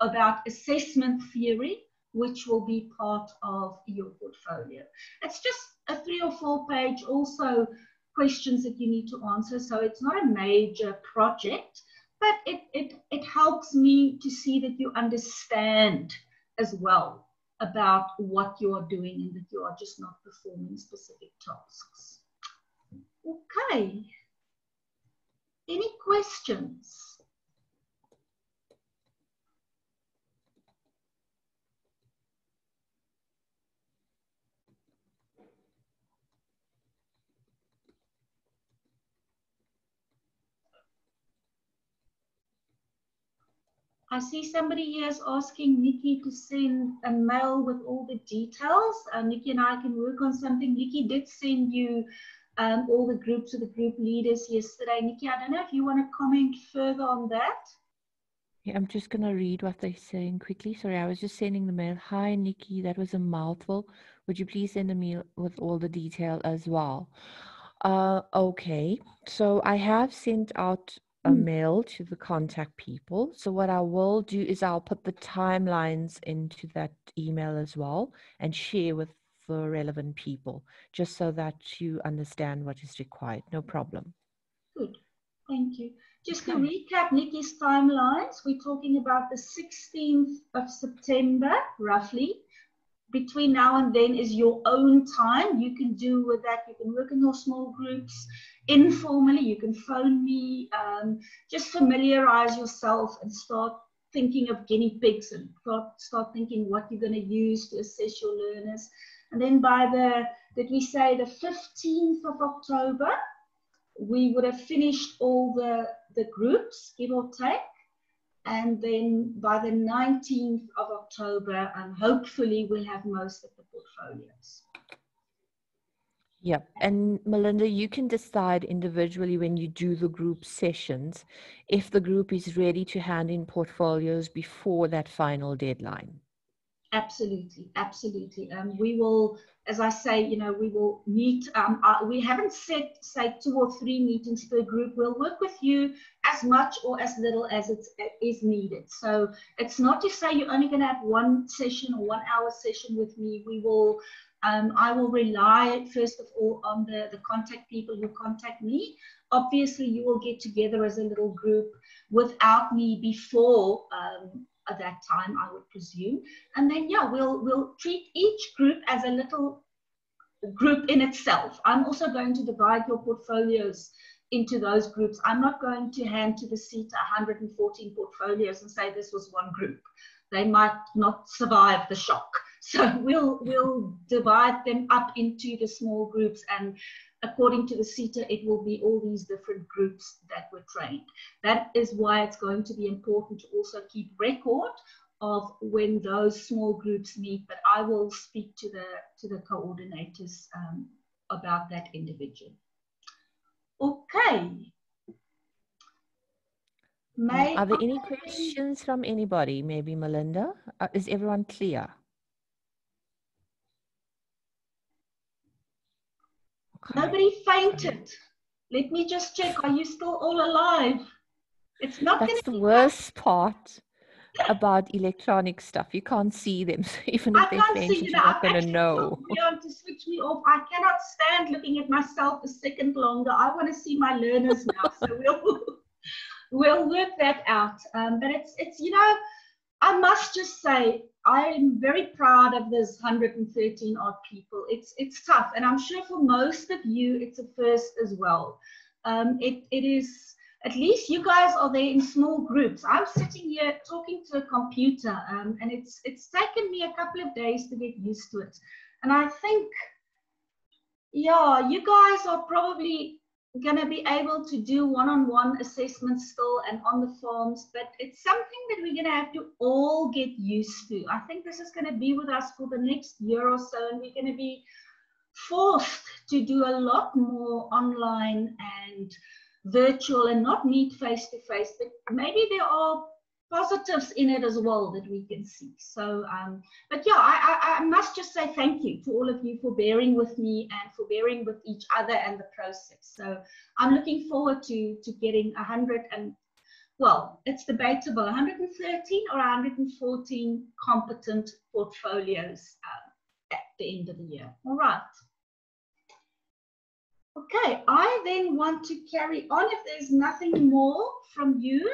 Speaker 1: about assessment theory, which will be part of your portfolio. It's just a 3 or 4 page also questions that you need to answer. So it's not a major project, but it helps me to see that you understand as well about what you are doing and that you are just not performing specific tasks. Okay. Any questions? I see somebody here is asking Nikki to send a mail with all the details. Nikki and I can work on something. Nikki did send you all the groups of the group leaders yesterday. Nikki, I don't know if you want to comment further on that.
Speaker 2: Yeah, I'm just going to read what they're saying quickly. Sorry, I was just sending the mail. Hi, Nikki, that was a mouthful. Would you please send a mail with all the detail as well? Okay, so I have sent out a mail to the contact people. So what I will do is I'll put the timelines into that email as well and share with the relevant people, just so that you understand what is required. No problem.
Speaker 1: Good, thank you. Just to recap Nikki's timelines, we're talking about the 16th of September, roughly. Between now and then is your own time. You can do with that. You can work in your small groups informally. You can phone me. Just familiarize yourself and start thinking of guinea pigs and start thinking what you're going to use to assess your learners. And then by the, did we say the 15th of October, we would have finished all the groups, give or take. And then by the 19th of October, hopefully we'll have most of the portfolios.
Speaker 2: Yep. And Melinda, you can decide individually when you do the group sessions, if the group is ready to hand in portfolios before that final deadline.
Speaker 1: Absolutely, absolutely. We will, as I say, you know, we will meet. We haven't set, say, 2 or 3 meetings per group. We'll work with you as much or as little as it is needed. So it's not to say you're only going to have 1 session or 1 hour session with me. We will, I will rely first of all on the contact people who contact me. Obviously, you will get together as a little group without me before at that time, I would presume. And then, yeah, we'll treat each group as a little group in itself. I'm also going to divide your portfolios into those groups. I'm not going to hand to the seat 114 portfolios and say this was one group. They might not survive the shock. So we'll divide them up into the small groups, and according to the CETA, it will be all these different groups that were trained. That is why it's going to be important to also keep record of when those small groups meet, but I will speak to the coordinators about that individually. Okay.
Speaker 2: Are there any questions from anybody? Maybe Melinda? Is everyone clear? Okay.
Speaker 1: Nobody fainted. Let me just check. Are you still all alive? It's not.
Speaker 2: That's the worst part about electronic stuff. You can't see them. So even if they fainted, you're not going to know.
Speaker 1: To switch me off. I cannot stand looking at myself a second longer. I want to see my learners now. So we'll work that out. But it's you know, I must just say, I am very proud of this 113 odd people. It's tough, and I'm sure for most of you, it's a first as well. It is, at least you guys are there in small groups. I'm sitting here talking to a computer, and it's taken me a couple of days to get used to it. And I think, yeah, you guys are probably going to be able to do one-on-one assessments still and on the forms, but it's something that we're going to have to all get used to. I think this is going to be with us for the next year or so, and we're going to be forced to do a lot more online and virtual and not meet face-to-face, but maybe there are positives in it as well that we can see. So, but yeah, I must just say thank you to all of you for bearing with me and for bearing with each other and the process. So I'm looking forward to getting 100 and, well, it's debatable, 113 or 114 competent portfolios at the end of the year. All right. Okay, I then want to carry on if there's nothing more from you.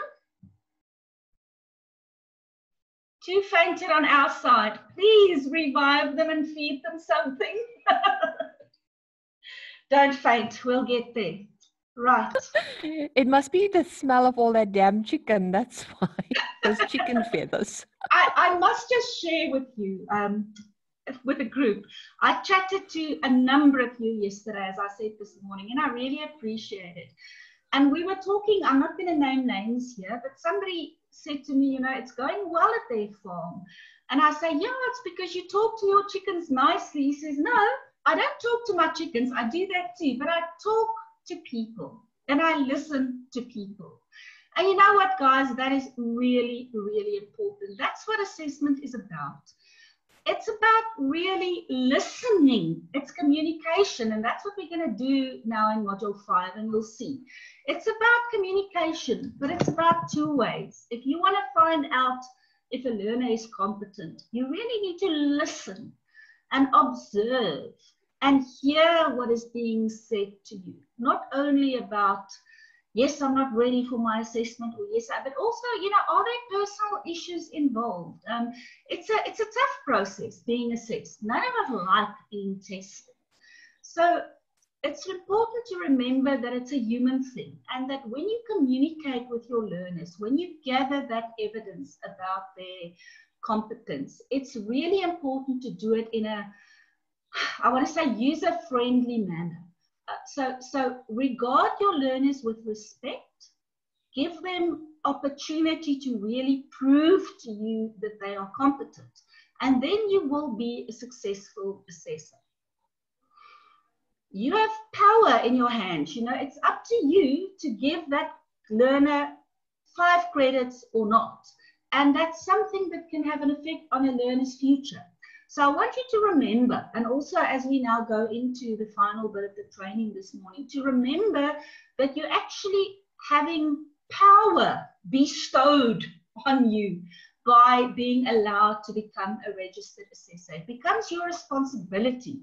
Speaker 1: Two fainted on our side. Please revive them and feed them something. Don't faint, we'll get there. Right.
Speaker 2: It must be the smell of all that damn chicken, that's why. Those chicken feathers.
Speaker 1: I must just share with you, with a group. I chatted to a number of you yesterday, as I said this morning, and I really appreciate it. And we were talking, I'm not going to name names here, but somebody said to me, you know, it's going well at their farm. And I say, yeah, it's because you talk to your chickens nicely. He says, no, I don't talk to my chickens. I do that too, but I talk to people and I listen to people. And you know what, guys, that is really, really important. That's what assessment is about. It's about really listening. It's communication, and that's what we're going to do now in Module 5, and we'll see. It's about communication, but it's about two ways. If you want to find out if a learner is competent, you really need to listen and observe and hear what is being said to you. Not only about, yes, I'm not ready for my assessment, or yes, but also, you know, are there personal issues involved? It's a tough process being assessed. None of us like being tested. So it's important to remember that it's a human thing, and that when you communicate with your learners, when you gather that evidence about their competence, it's really important to do it in a, I want to say, user-friendly manner. So regard your learners with respect, give them opportunity to really prove to you that they are competent, and then you will be a successful assessor. You have power in your hands. You know, it's up to you to give that learner 5 credits or not. And that's something that can have an effect on a learner's future. So I want you to remember, and also as we now go into the final bit of the training this morning, to remember that you're actually having power bestowed on you by being allowed to become a registered assessor. It becomes your responsibility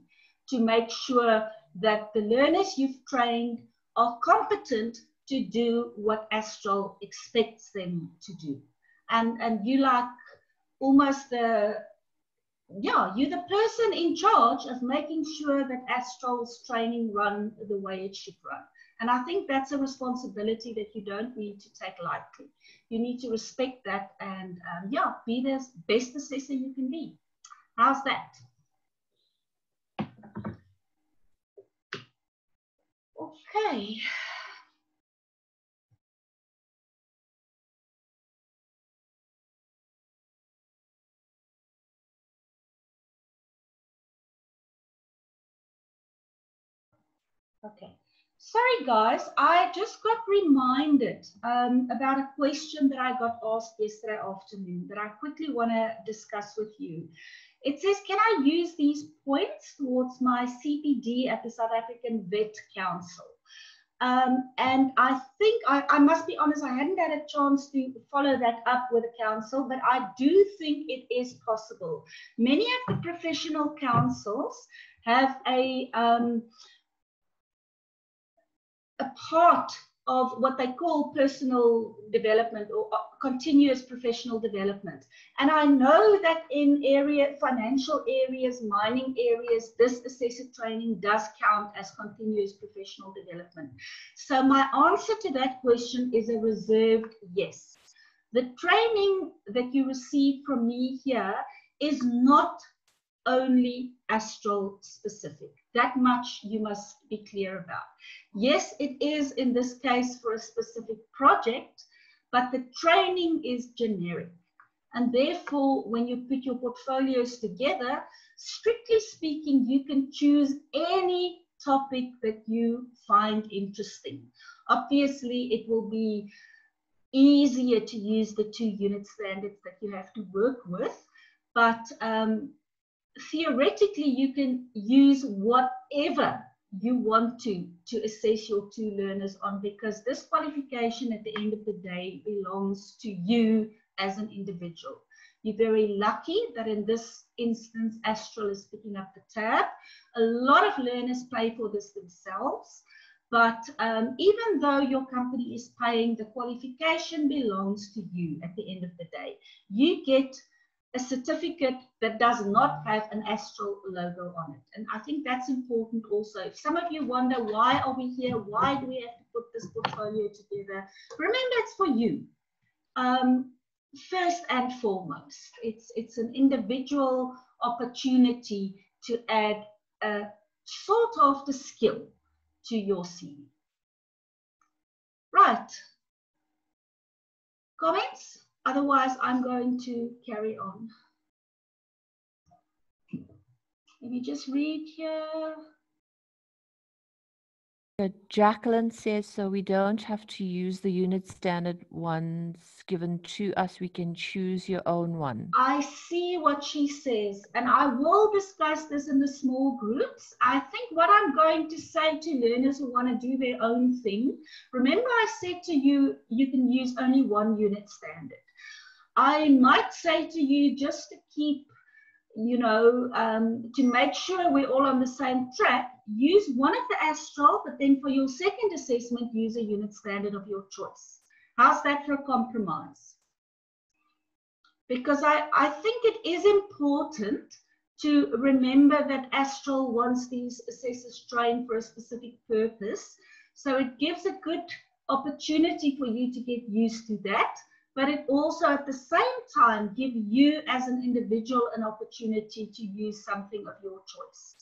Speaker 1: to make sure that the learners you've trained are competent to do what Astral expects them to do. And you like almost the, yeah, you're the person in charge of making sure that Astral's training run the way it should run. And I think that's a responsibility that you don't need to take lightly. You need to respect that and yeah, be the best assessor you can be. How's that? Okay. Okay. Sorry, guys. I just got reminded about a question that I got asked yesterday afternoon that I quickly want to discuss with you. It says, can I use these points towards my CPD at the South African Vet Council? And I think, I must be honest, I hadn't had a chance to follow that up with the council, but I do think it is possible. Many of the professional councils have a part of what they call personal development or continuous professional development. And I know that in financial areas, mining areas, this assessor training does count as continuous professional development. So my answer to that question is a reserved yes. The training that you receive from me here is not only Astral specific. That much you must be clear about. Yes, it is in this case for a specific project, but the training is generic. And therefore, when you put your portfolios together, strictly speaking, you can choose any topic that you find interesting. Obviously, it will be easier to use the 2 unit standards that you have to work with, but theoretically, you can use whatever you want to assess your 2 learners on, because this qualification at the end of the day belongs to you as an individual. You're very lucky that in this instance, Astral is picking up the tab. A lot of learners pay for this themselves, but even though your company is paying, the qualification belongs to you at the end of the day. You get a certificate that does not have an Astral logo on it. And I think that's important also. If some of you wonder, why are we here? Why do we have to put this portfolio together? Remember, it's for you. First and foremost, it's an individual opportunity to add a sort of the skill to your CV. Right. Comments? Otherwise, I'm going to carry on. Let me just read here.
Speaker 2: Jacqueline says, so we don't have to use the unit standard ones given to us. We can choose your own one.
Speaker 1: I see what she says, and I will discuss this in the small groups. I think what I'm going to say to learners who want to do their own thing, remember I said to you, you can use only 1 unit standard. I might say to you, just to keep, you know, to make sure we're all on the same track, use one of the Astral, but then for your second assessment, use a unit standard of your choice. How's that for a compromise? Because I think it is important to remember that Astral wants these assessors trained for a specific purpose. So it gives a good opportunity for you to get used to that. But it also at the same time give you as an individual an opportunity to use something of your choice.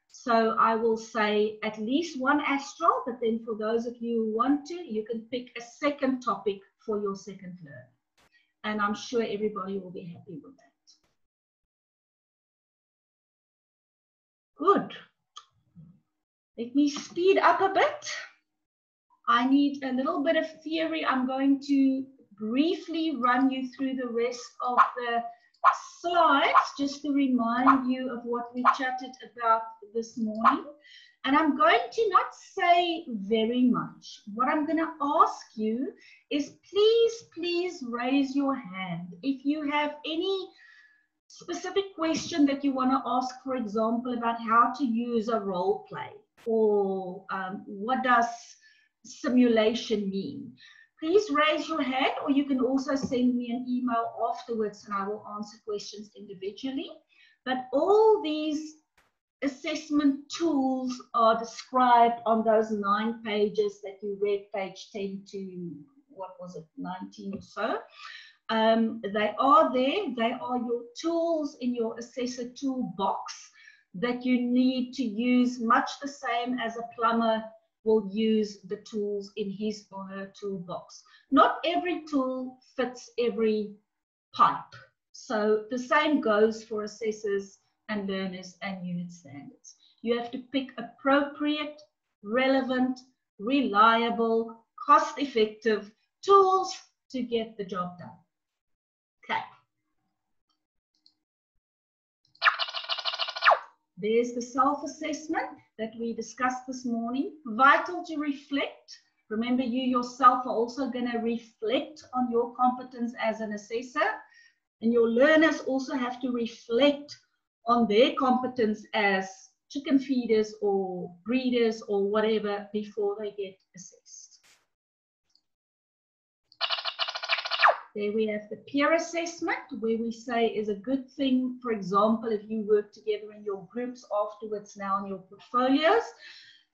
Speaker 1: So I will say at least 1 Astral, but then for those of you who want to, you can pick a second topic for your second learn. And I'm sure everybody will be happy with that. Good. Let me speed up a bit. I need a little bit of theory. I'm going to briefly run you through the rest of the slides just to remind you of what we chatted about this morning. And I'm going to not say very much. What I'm going to ask you is please raise your hand. If you have any specific question that you want to ask, for example, about how to use a role play or what does simulation mean, please raise your hand, or you can also send me an email afterwards and I will answer questions individually. But all these assessment tools are described on those 9 pages that you read, page 10 to, what was it, 19 or so. They are there. They are your tools in your assessor toolbox that you need to use, much the same as a plumber will use the tools in his or her toolbox. Not every tool fits every pipe. So the same goes for assessors and learners and unit standards. You have to pick appropriate, relevant, reliable, cost-effective tools to get the job done. Okay. There's the self-assessment that we discussed this morning. Vital to reflect. Remember, you yourself are also going to reflect on your competence as an assessor, and your learners also have to reflect on their competence as chicken feeders or breeders or whatever before they get assessed. There we have the peer assessment, where we say is a good thing, for example, if you work together in your groups afterwards now in your portfolios,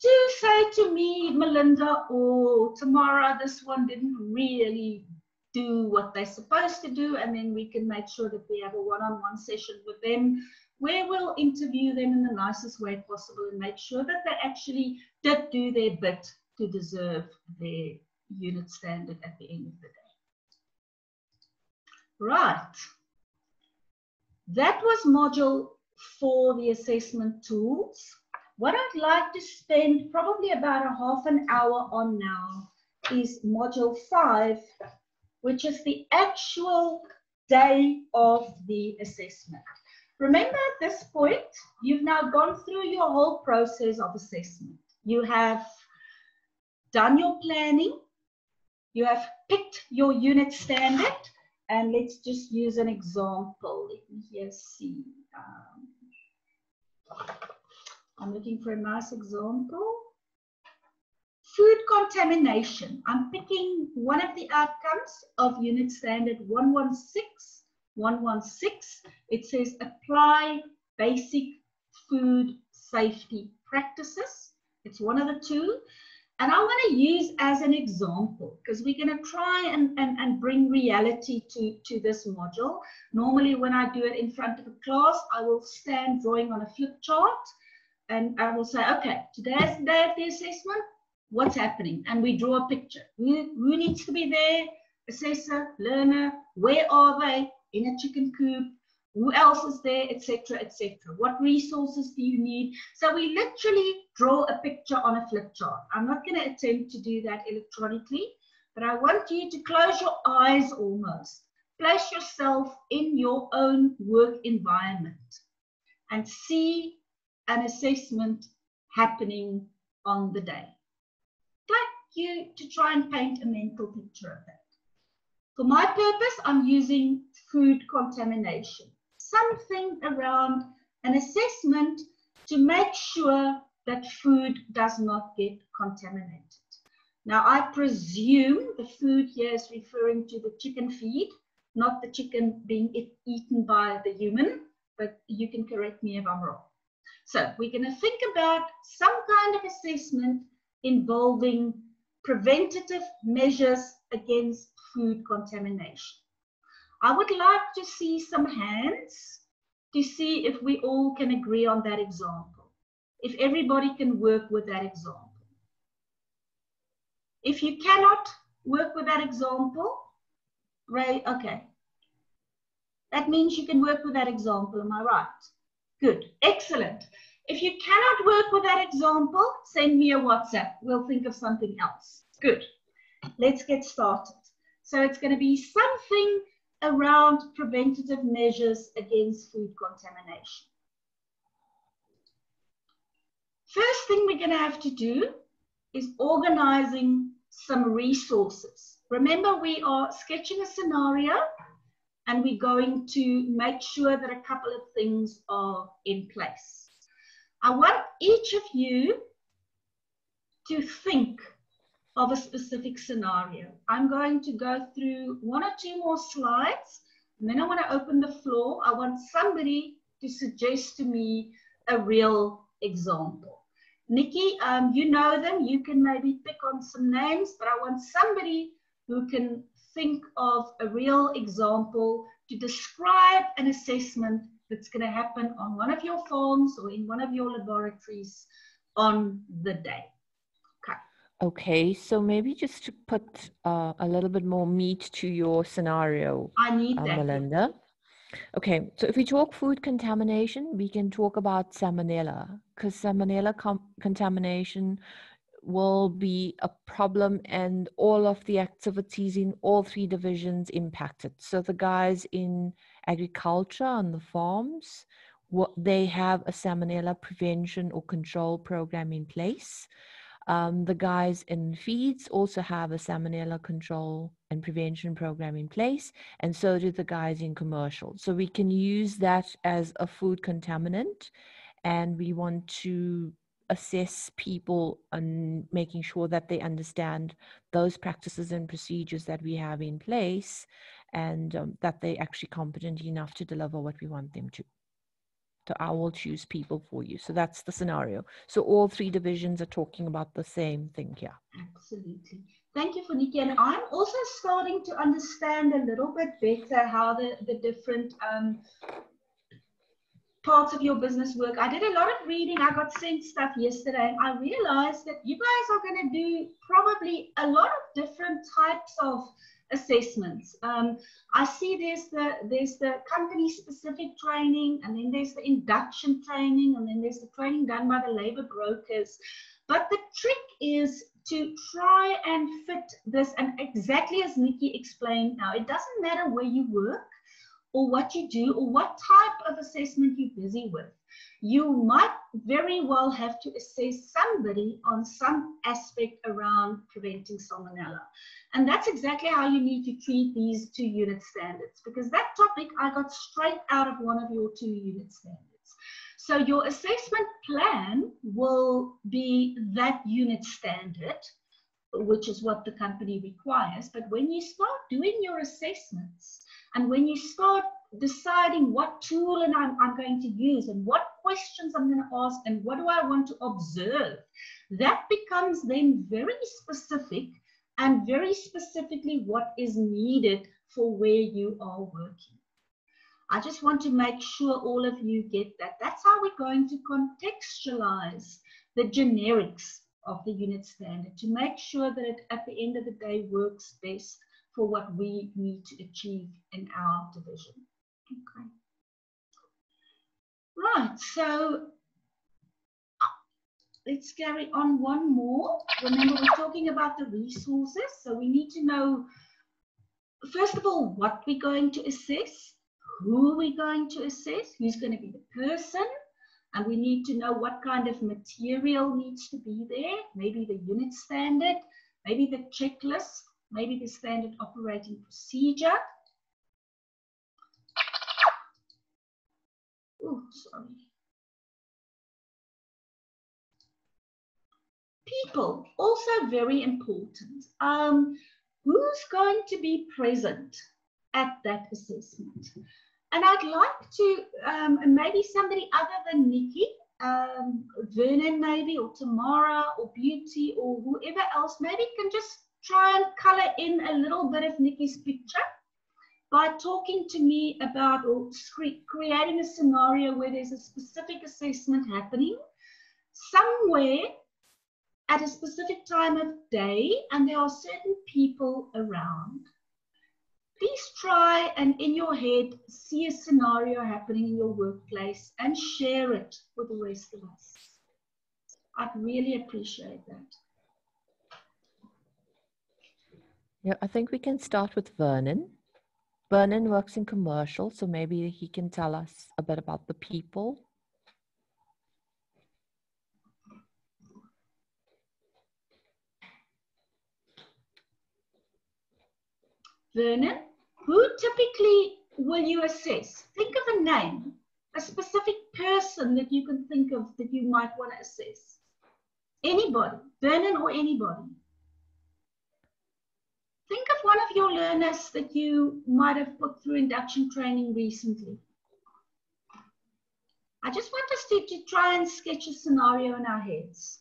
Speaker 1: to say to me, Melinda or Tamara, this one didn't really do what they're supposed to do, and then we can make sure that we have a one-on-one session with them where we'll interview them in the nicest way possible and make sure that they actually did do their bit to deserve their unit standard at the end of the day. Right. That was module 4, the assessment tools. What I'd like to spend probably about a half an hour on now is module 5, which is the actual day of the assessment. Remember, at this point, you've now gone through your whole process of assessment. You have done your planning, you have picked your unit standard, and let's just use an example. Let me here see. I'm looking for a nice example. Food contamination. I'm picking one of the outcomes of unit standard 116. 116. It says apply basic food safety practices. It's one of the 2. And I want to use as an example, because we're going to try and bring reality to this module. Normally, when I do it in front of a class, I will stand drawing on a flip chart, and I will say, okay, today's the day of the assessment. What's happening? And we draw a picture. Who needs to be there? Assessor, learner, where are they? In a chicken coop. Who else is there, etc., etc. What resources do you need? So we literally draw a picture on a flip chart. I'm not going to attempt to do that electronically, but I want you to close your eyes almost. Place yourself in your own work environment and see an assessment happening on the day. I'd like you to try and paint a mental picture of that. For my purpose, I'm using food contamination. Something around an assessment to make sure that food does not get contaminated. Now, I presume the food here is referring to the chicken feed, not the chicken being eaten by the human, but you can correct me if I'm wrong. So we're going to think about some kind of assessment involving preventative measures against food contamination. I would like to see some hands to see if we all can agree on that example, if everybody can work with that example. If you cannot work with that example, right, okay. That means you can work with that example, am I right? Good, excellent. If you cannot work with that example, send me a WhatsApp. We'll think of something else. Good, let's get started. So it's going to be something around preventative measures against food contamination. First thing we're going to have to do is organizing some resources. Remember, we are sketching a scenario and we're going to make sure that a couple of things are in place. I want each of you to think of a specific scenario. I'm going to go through 1 or 2 more slides, and then I want to open the floor. I want somebody to suggest to me a real example. Nikki, you know them. You can maybe pick on some names, but I want somebody who can think of a real example to describe an assessment that's going to happen on one of your farms or in one of your laboratories on the day. Okay.
Speaker 2: Okay, so maybe just to put a little bit more meat to your scenario,
Speaker 1: I need that.
Speaker 2: Melinda. Okay, so if we talk food contamination, we can talk about salmonella, because salmonella contamination will be a problem and all of the activities in all 3 divisions impacted. So the guys in agriculture on the farms, they have a salmonella prevention or control program in place. The guys in feeds also have a salmonella control and prevention program in place, and so do the guys in commercial. So we can use that as a food contaminant, and we want to assess people and making sure that they understand those practices and procedures that we have in place, and that they're actually competent enough to deliver what we want them to. So I will choose people for you. So that's the scenario. So all 3 divisions are talking about the same thing here.
Speaker 1: Absolutely. Thank you for Nikki. And I'm also starting to understand a little bit better how the different parts of your business work. I did a lot of reading. I got sent stuff yesterday, and I realized that you guys are going to do probably a lot of different types of assessments. I see there's the company specific training, and then there's the induction training, and then there's the training done by the labor brokers. But the trick is to try and fit this, and exactly as Nikki explained now, it doesn't matter where you work or what you do or what type of assessment you're busy with. You might very well have to assess somebody on some aspect around preventing salmonella. And that's exactly how you need to treat these 2 unit standards, because that topic I got straight out of one of your 2 unit standards. So your assessment plan will be that unit standard, which is what the company requires. But when you start doing your assessments, and when you start deciding what tool I'm going to use and what questions I'm going to ask and what do I want to observe, that becomes then very specific, and very specifically what is needed for where you are working. I just want to make sure all of you get that. That's how we're going to contextualize the generics of the unit standard to make sure that it, at the end of the day, works best for what we need to achieve in our division. Okay. Right, so let's carry on one more. Remember, we're talking about the resources, so we need to know, first of all, what we're going to assess, who we're going to assess, who's going to be the person, and we need to know what kind of material needs to be there, maybe the unit standard, maybe the checklist, maybe the standard operating procedure. Oh, sorry. People, also very important. Who's going to be present at that assessment? And I'd like to, and maybe somebody other than Nikki, Vernon maybe, or Tamara, or Beauty, or whoever else, maybe can just try and color in a little bit of Nikki's picture by talking to me about, or creating a scenario where there's a specific assessment happening somewhere at a specific time of day, and there are certain people around. Please try and in your head see a scenario happening in your workplace and share it with the rest of us. I'd really appreciate that.
Speaker 2: Yeah, I think we can start with Vernon. Vernon works in commercial, so maybe he can tell us a bit about the people.
Speaker 1: Vernon, who typically will you assess? Think of a name, a specific person that you can think of that you might want to assess. Anybody, Vernon or anybody. Think of one of your learners that you might have put through induction training recently. I just want us to try and sketch a scenario in our heads.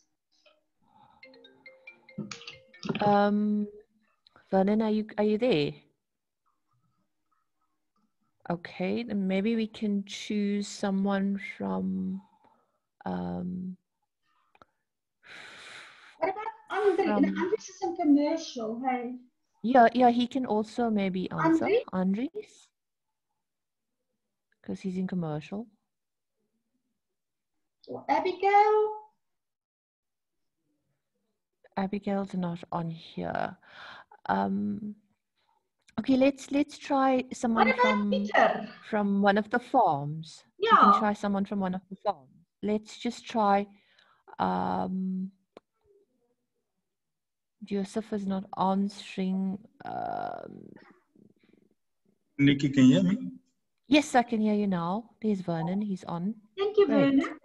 Speaker 2: Vernon, are you there? Okay, then maybe we can choose someone from
Speaker 1: what about Andre? Andres is in commercial, hey?
Speaker 2: Yeah, he can also maybe answer.
Speaker 1: Andre?
Speaker 2: Andres? Because he's in commercial.
Speaker 1: Or Abigail?
Speaker 2: Abigail's not on here. Okay, let's try someone from one of the farms.
Speaker 1: Yeah.
Speaker 2: We can try someone from one of the farms. Let's just try. Joseph is not answering.
Speaker 6: Nikki, can you hear me?
Speaker 2: Yes, I can hear you now. There's Vernon. He's on.
Speaker 1: Thank you,
Speaker 2: Great.
Speaker 1: Vernon.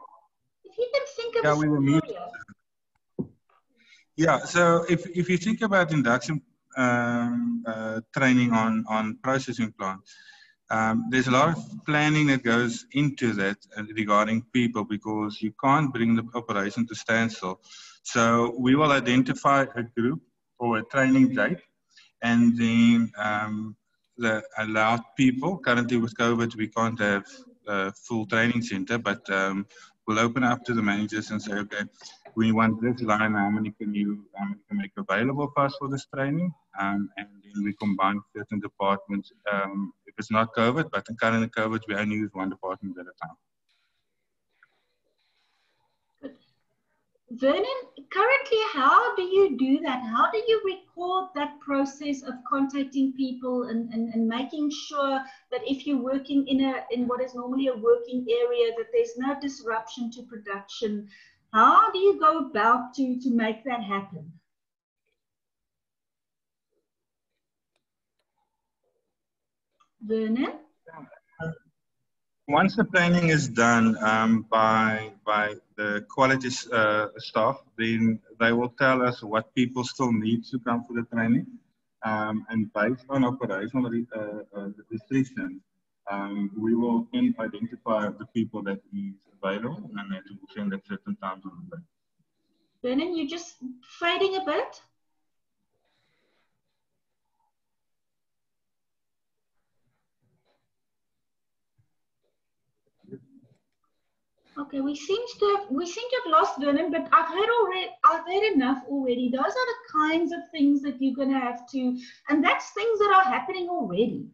Speaker 1: If you can think of
Speaker 6: Yeah,
Speaker 1: a
Speaker 6: we were muted.
Speaker 1: scenario.
Speaker 6: Yeah, so if you think about induction training on processing plants, there's a lot of planning that goes into that regarding people, because you can't bring the operation to standstill. So we will identify a group or a training date, and then the allowed people. Currently with COVID, we can't have a full training center, but we'll open up to the managers and say, okay, we want this line, how many can you make available for us for this training? And then we combine certain departments. If it's not COVID, but in current COVID, we only use one department at a time.
Speaker 1: Vernon, currently, how do you do that? How do you record that process of contacting people and making sure that if you're working in what is normally a working area, that there's no disruption to production? How do you go about to make that happen? Vernon?
Speaker 6: Once the planning is done by the quality staff, then they will tell us what people still need to come for the training. And based on operational restrictions, we will then identify the people that is available and that will send at certain times of the day.
Speaker 1: Vernon, you're just fading a bit. Okay, we seem to have lost Vernon, but I've heard enough already. Those are the kinds of things that you're going to have to, and that's things that are happening already.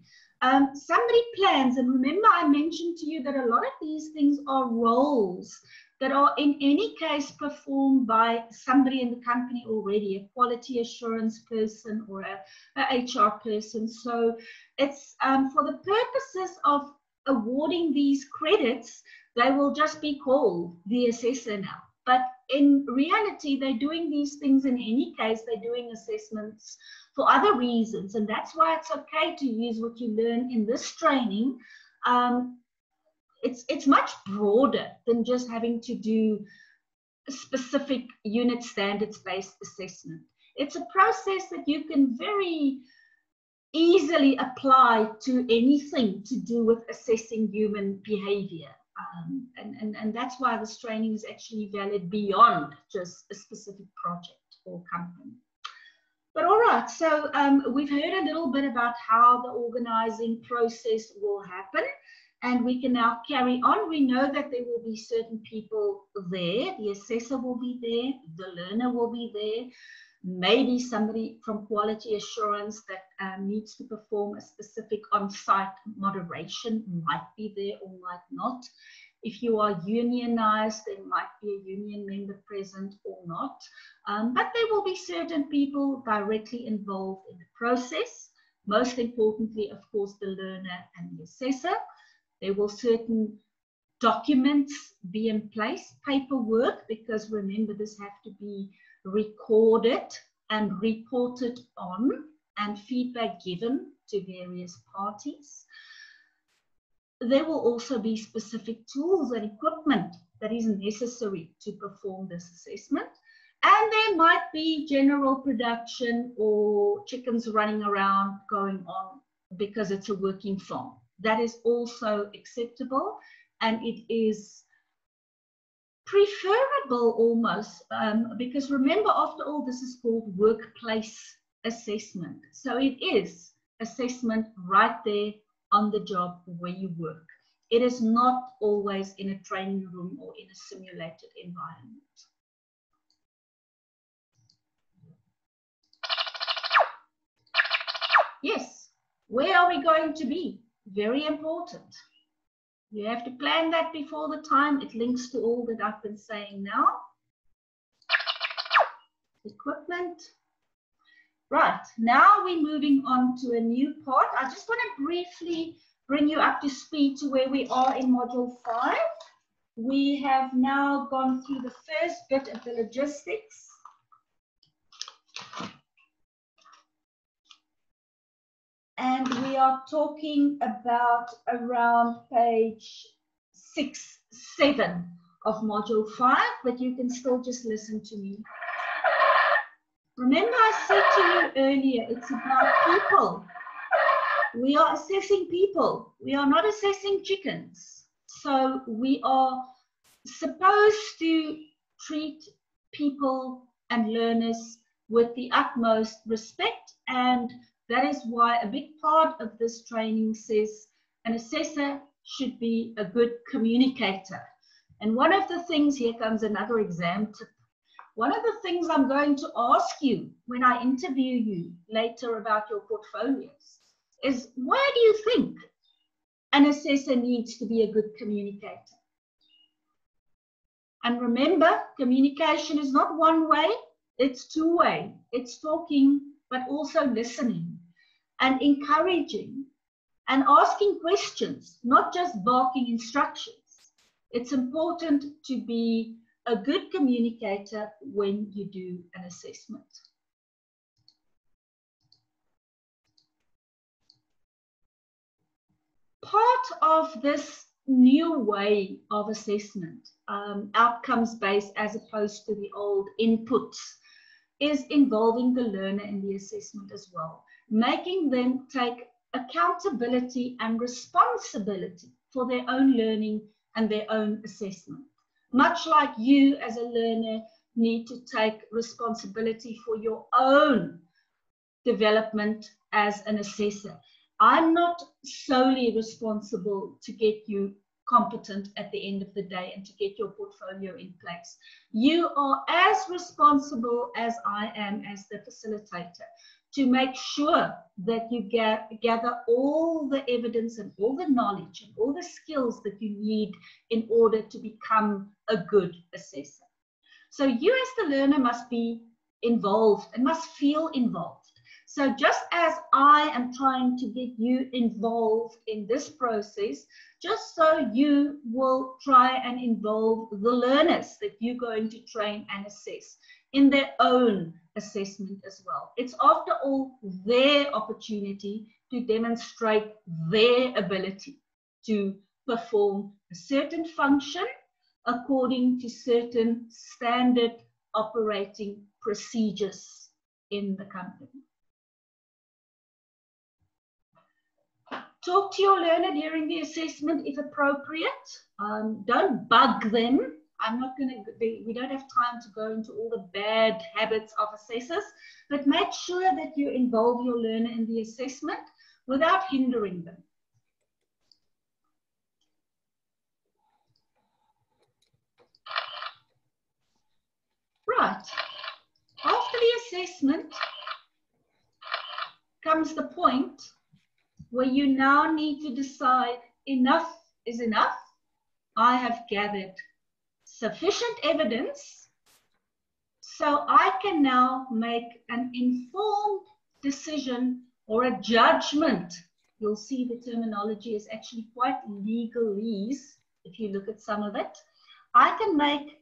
Speaker 1: Somebody plans, and remember I mentioned to you that a lot of these things are roles that are in any case performed by somebody in the company already, a quality assurance person or a HR person. So it's for the purposes of awarding these credits, they will just be called the assessor now. But in reality, they're doing these things in any case. They're doing assessments for other reasons. And that's why it's okay to use what you learn in this training. It's much broader than just having to do a specific unit standards-based assessment. It's a process that you can very easily apply to anything to do with assessing human behavior. And that's why this training is actually valid beyond just a specific project or company. But all right, so we've heard a little bit about how the organizing process will happen, and we can now carry on. We know that there will be certain people there. The assessor will be there, the learner will be there, maybe somebody from quality assurance that needs to perform a specific on-site moderation might be there or might not. If you are unionized, there might be a union member present or not. But there will be certain people directly involved in the process. Most importantly, of course, the learner and the assessor. There will certain documents be in place, paperwork, because remember, this have to be recorded and reported on, and feedback given to various parties. There will also be specific tools and equipment that is necessary to perform this assessment. And there might be general production or chickens running around going on because it's a working farm. That is also acceptable, and it is preferable almost, because remember, after all, this is called workplace assessment. So it is assessment right there on the job where you work. It is not always in a training room or in a simulated environment. Yes, where are we going to be? Very important. You have to plan that before the time. It links to all that I've been saying now. Equipment. Right, now we're moving on to a new part. I just want to briefly bring you up to speed to where we are in Module 5. We have now gone through the first bit of the logistics. And we are talking about around page 6, 7 of Module 5, but you can still just listen to me. Remember, I said to you earlier, it's about people. We are assessing people. We are not assessing chickens. So we are supposed to treat people and learners with the utmost respect, and that is why a big part of this training says an assessor should be a good communicator. And one of the things, here comes another exam tip. One of the things I'm going to ask you when I interview you later about your portfolios is, why do you think an assessor needs to be a good communicator? And remember, communication is not one way, it's two-way. It's talking, but also listening and encouraging and asking questions, not just barking instructions. It's important to be a good communicator when you do an assessment. Part of this new way of assessment, outcomes-based as opposed to the old inputs, is involving the learner in the assessment as well, making them take accountability and responsibility for their own learning and their own assessment. Much like you as a learner need to take responsibility for your own development as an assessor. I'm not solely responsible to get you competent at the end of the day and to get your portfolio in place. You are as responsible as I am as the facilitator to make sure that you gather all the evidence and all the knowledge and all the skills that you need in order to become a good assessor. So you as the learner must be involved and must feel involved. So just as I am trying to get you involved in this process, just so you will try and involve the learners that you're going to train and assess in their own assessment as well. It's after all their opportunity to demonstrate their ability to perform a certain function according to certain standard operating procedures in the company. Talk to your learner during the assessment if appropriate. Don't bug them. We don't have time to go into all the bad habits of assessors, but make sure that you involve your learner in the assessment without hindering them. Right. After the assessment comes the point where you now need to decide enough is enough. I have gathered sufficient evidence, so I can now make an informed decision or a judgment. You'll see the terminology is actually quite legalese if you look at some of it. I can make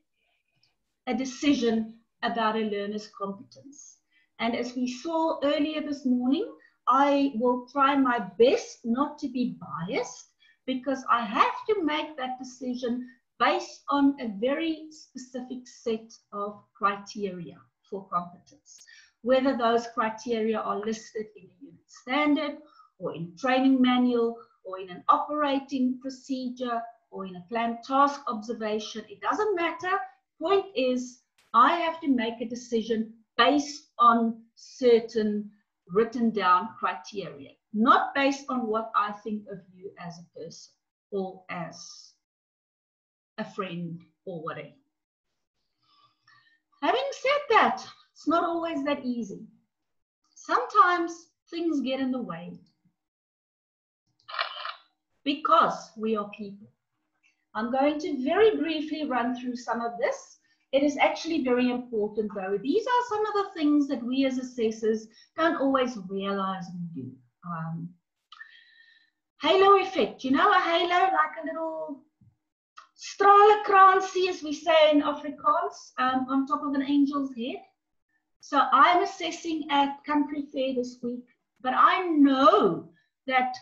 Speaker 1: a decision about a learner's competence. And as we saw earlier this morning, I will try my best not to be biased, because I have to make that decision based on a very specific set of criteria for competence. Whether those criteria are listed in a unit standard or in training manual or in an operating procedure or in a planned task observation. It doesn't matter. Point is, I have to make a decision based on certain written down criteria, not based on what I think of you as a person or as a friend or whatever. Having said that, it's not always that easy. Sometimes things get in the way because we are people. I'm going to very briefly run through some of this. It is actually very important though. These are some of the things that we as assessors don't always realize we do. Halo effect. You know a halo, like a little stralenkransie, as we say in Afrikaans, on top of an angel's head. So I'm assessing at Country Fair this week, but I know that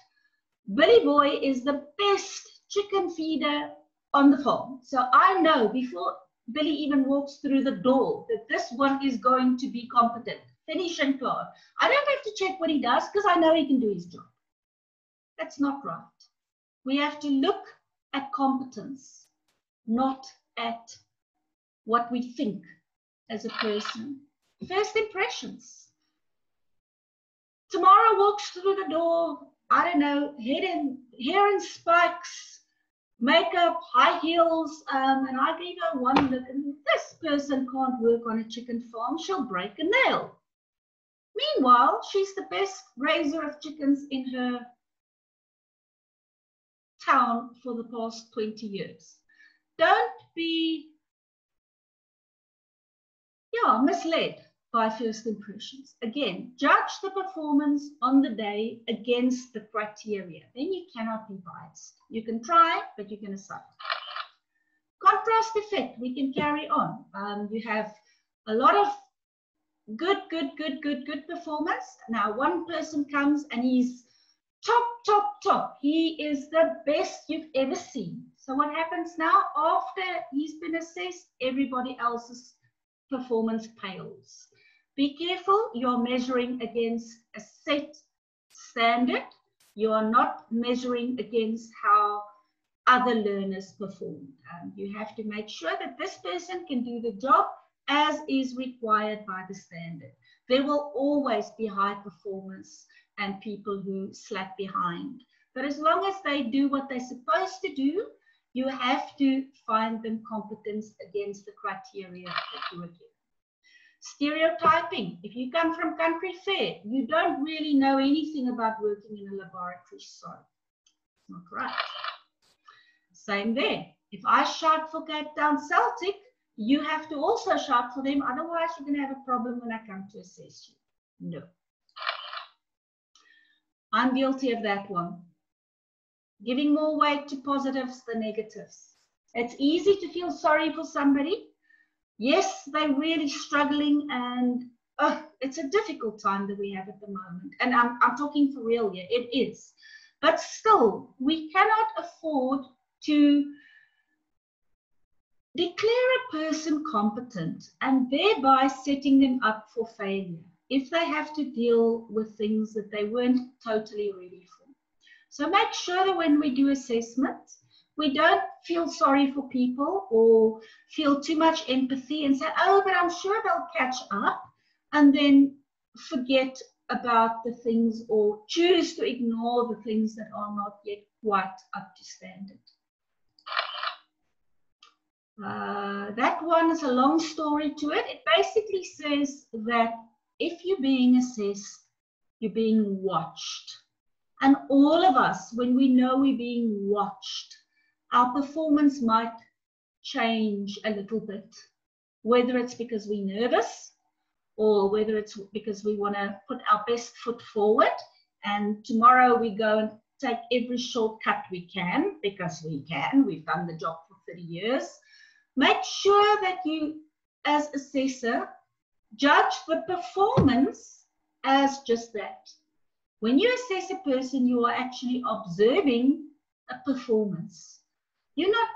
Speaker 1: Billy Boy is the best chicken feeder on the farm. So I know before Billy even walks through the door that this one is going to be competent. Finish and clear. I don't have to check what he does because I know he can do his job. That's not right. We have to look at competence, not at what we think as a person. First impressions. Tamara walks through the door, I don't know, hair in spikes, makeup, high heels, and I give her one look, and this person can't work on a chicken farm, she'll break a nail. Meanwhile, she's the best raiser of chickens in her town for the past 20 years. Don't be misled by first impressions. Again, judge the performance on the day against the criteria. Then you cannot be biased. You can try, but you're going to suffer. Contrast effect, we can carry on. You have a lot of good performance. Now one person comes and he's top. He is the best you've ever seen. So what happens now? After he's been assessed, everybody else's performance pales. Be careful, you're measuring against a set standard. You are not measuring against how other learners perform. You have to make sure that this person can do the job as is required by the standard. There will always be high performance and people who slack behind. But as long as they do what they're supposed to do, you have to find them competence against the criteria that you are given. Stereotyping. If you come from Country Fair, you don't really know anything about working in a laboratory, so it's not right. Same there. If I shout for Cape Town Celtic, you have to also shout for them, otherwise you're going to have a problem when I come to assess you. No. I'm guilty of that one. Giving more weight to positives than negatives. It's easy to feel sorry for somebody. Yes, they're really struggling and it's a difficult time that we have at the moment. And I'm talking for real here, it is. But still, we cannot afford to declare a person competent and thereby setting them up for failure if they have to deal with things that they weren't totally ready for. So make sure that when we do assessments, we don't feel sorry for people or feel too much empathy and say, oh, but I'm sure they'll catch up, and then forget about the things or choose to ignore the things that are not yet quite up to standard. That one is a long story to it. It basically says that if you're being assessed, you're being watched. And all of us, when we know we're being watched, our performance might change a little bit, whether it's because we're nervous or whether it's because we want to put our best foot forward. And tomorrow we go and take every shortcut we can, because we can. We've done the job for 30 years. Make sure that you, as assessor, judge the performance as just that. When you assess a person, you are actually observing a performance. You're not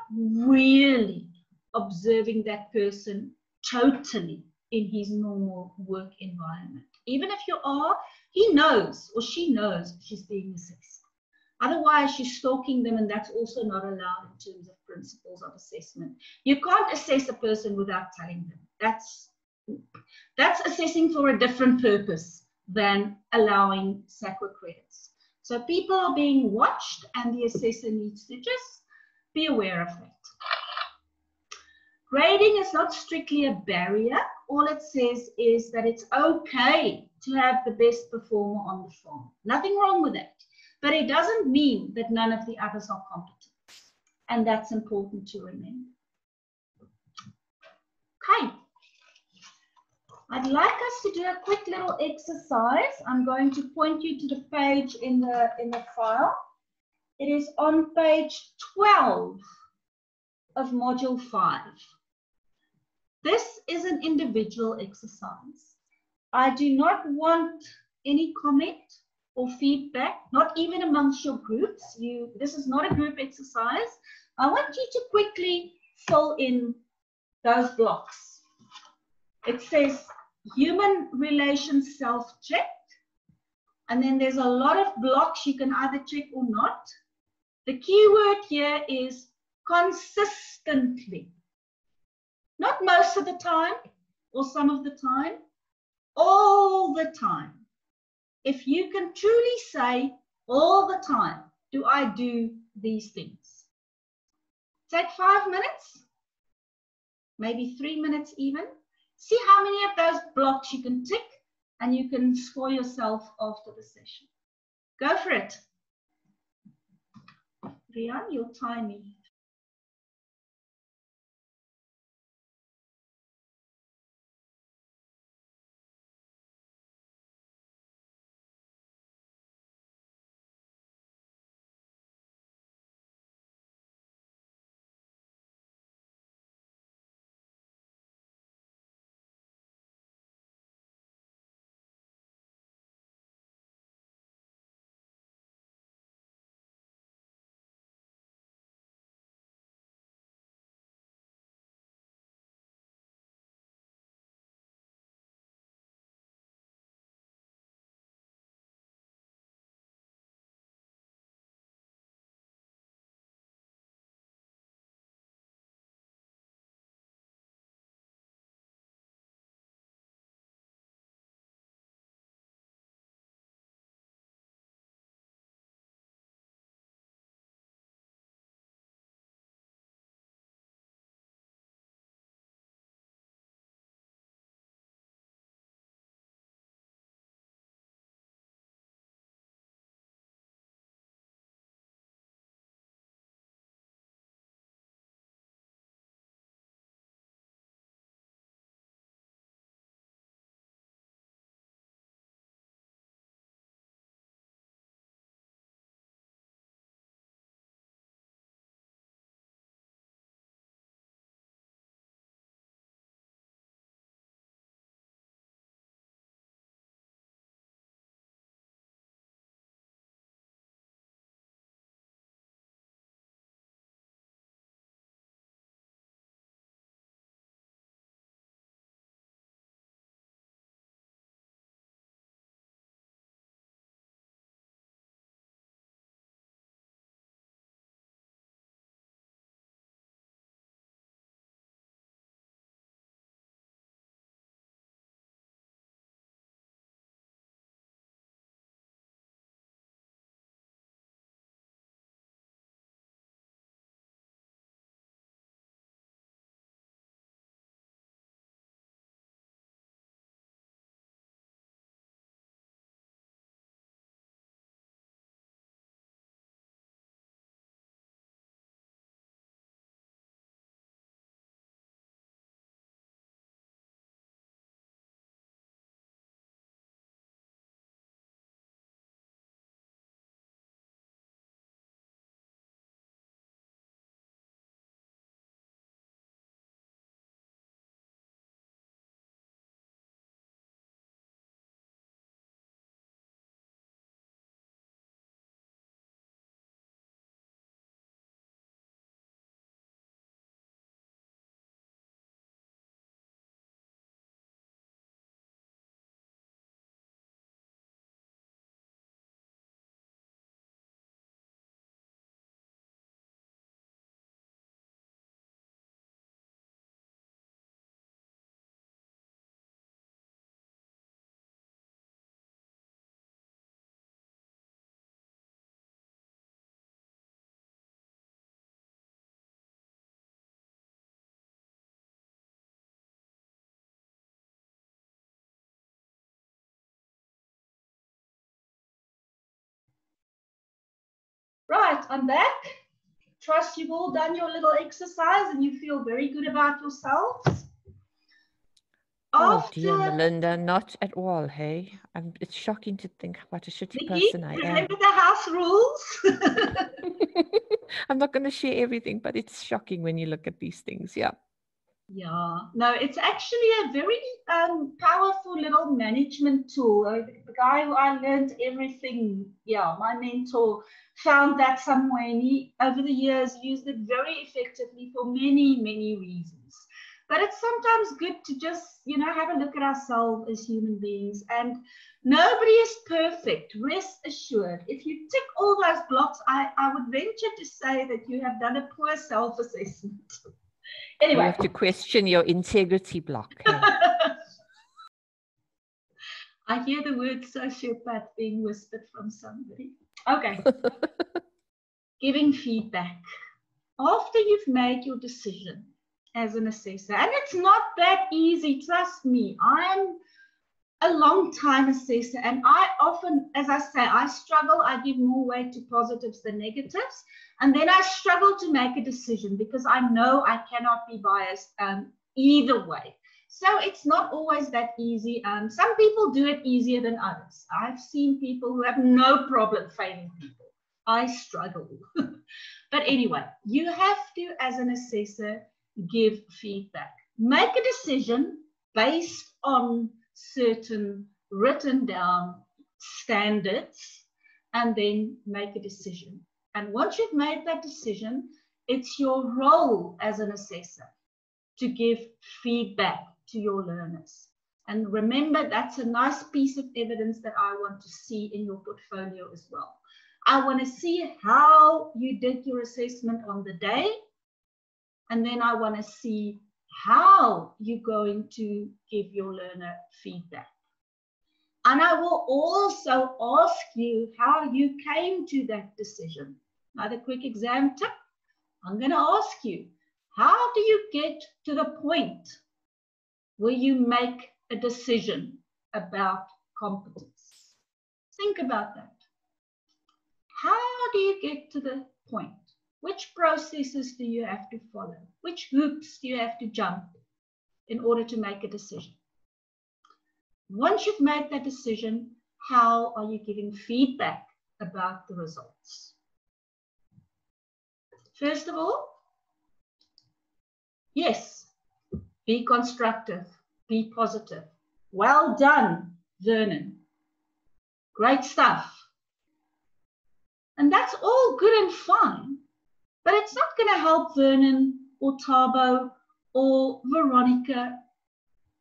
Speaker 1: really observing that person totally in his normal work environment. Even if you are, he knows or she knows she's being assessed. Otherwise, you're stalking them, and that's also not allowed in terms of principles of assessment. You can't assess a person without telling them. That's assessing for a different purpose than allowing SACWA credits. So people are being watched, and the assessor needs to just be aware of that. Grading is not strictly a barrier. All it says is that it's okay to have the best performer on the farm. Nothing wrong with that. But it doesn't mean that none of the others are competent. And that's important to remember. Okay. I'd like us to do a quick little exercise. I'm going to point you to the page in the file. It is on page 12 of module 5. This is an individual exercise. I do not want any comment or feedback, not even amongst your groups. This is not a group exercise. I want you to quickly fill in those blocks. It says human relations self-checked, and then there's a lot of blocks you can either check or not. The key word here is consistently. Not most of the time or some of the time, all the time. If you can truly say all the time, do I do these things? Take 5 minutes, maybe 3 minutes even. See how many of those blocks you can tick, and you can score yourself after the session. Go for it. Rian, you'll time me. Right, I'm back. Trust you've all done your little exercise and you feel very good about yourselves.
Speaker 2: Oh dear, Melinda, not at all, hey? It's shocking to think what a shitty
Speaker 1: Nikki,
Speaker 2: person I am.
Speaker 1: remember the house rules?
Speaker 2: I'm not going to share everything, but it's shocking when you look at these things, yeah.
Speaker 1: Yeah, no, it's actually a very powerful little management tool. The guy who I learned everything, yeah, my mentor found that somewhere, and he, over the years, used it very effectively for many, many reasons. But it's sometimes good to just, you know, have a look at ourselves as human beings. And nobody is perfect, rest assured. If you tick all those blocks, I would venture to say that you have done a poor self-assessment. Anyway.
Speaker 2: You have to question your integrity block. Hey?
Speaker 1: I hear the word sociopath being whispered from somebody. Okay. Giving feedback. After you've made your decision as an assessor, and it's not that easy, trust me. I'm a long time assessor, and I often, as I say, I struggle. I give more weight to positives than negatives, and then I struggle to make a decision because I know I cannot be biased either way. So it's not always that easy. Some people do it easier than others. I've seen people who have no problem failing people. I struggle. But anyway, you have to, as an assessor, give feedback. Make a decision based on certain written down standards, and then make a decision. And once you've made that decision, it's your role as an assessor to give feedback to your learners. And remember, that's a nice piece of evidence that I want to see in your portfolio as well. I want to see how you did your assessment on the day, and then I want to see how you're going to give your learner feedback. And I will also ask you how you came to that decision. Another quick exam tip. I'm going to ask you, how do you get to the point where you make a decision about competence? Think about that. How do you get to the point? Which processes do you have to follow? Which hoops do you have to jump in order to make a decision? Once you've made that decision, how are you giving feedback about the results? First of all, yes, be constructive, be positive. Well done, Vernon. Great stuff. And that's all good and fine, but it's not going to help Vernon or Tabo or Veronica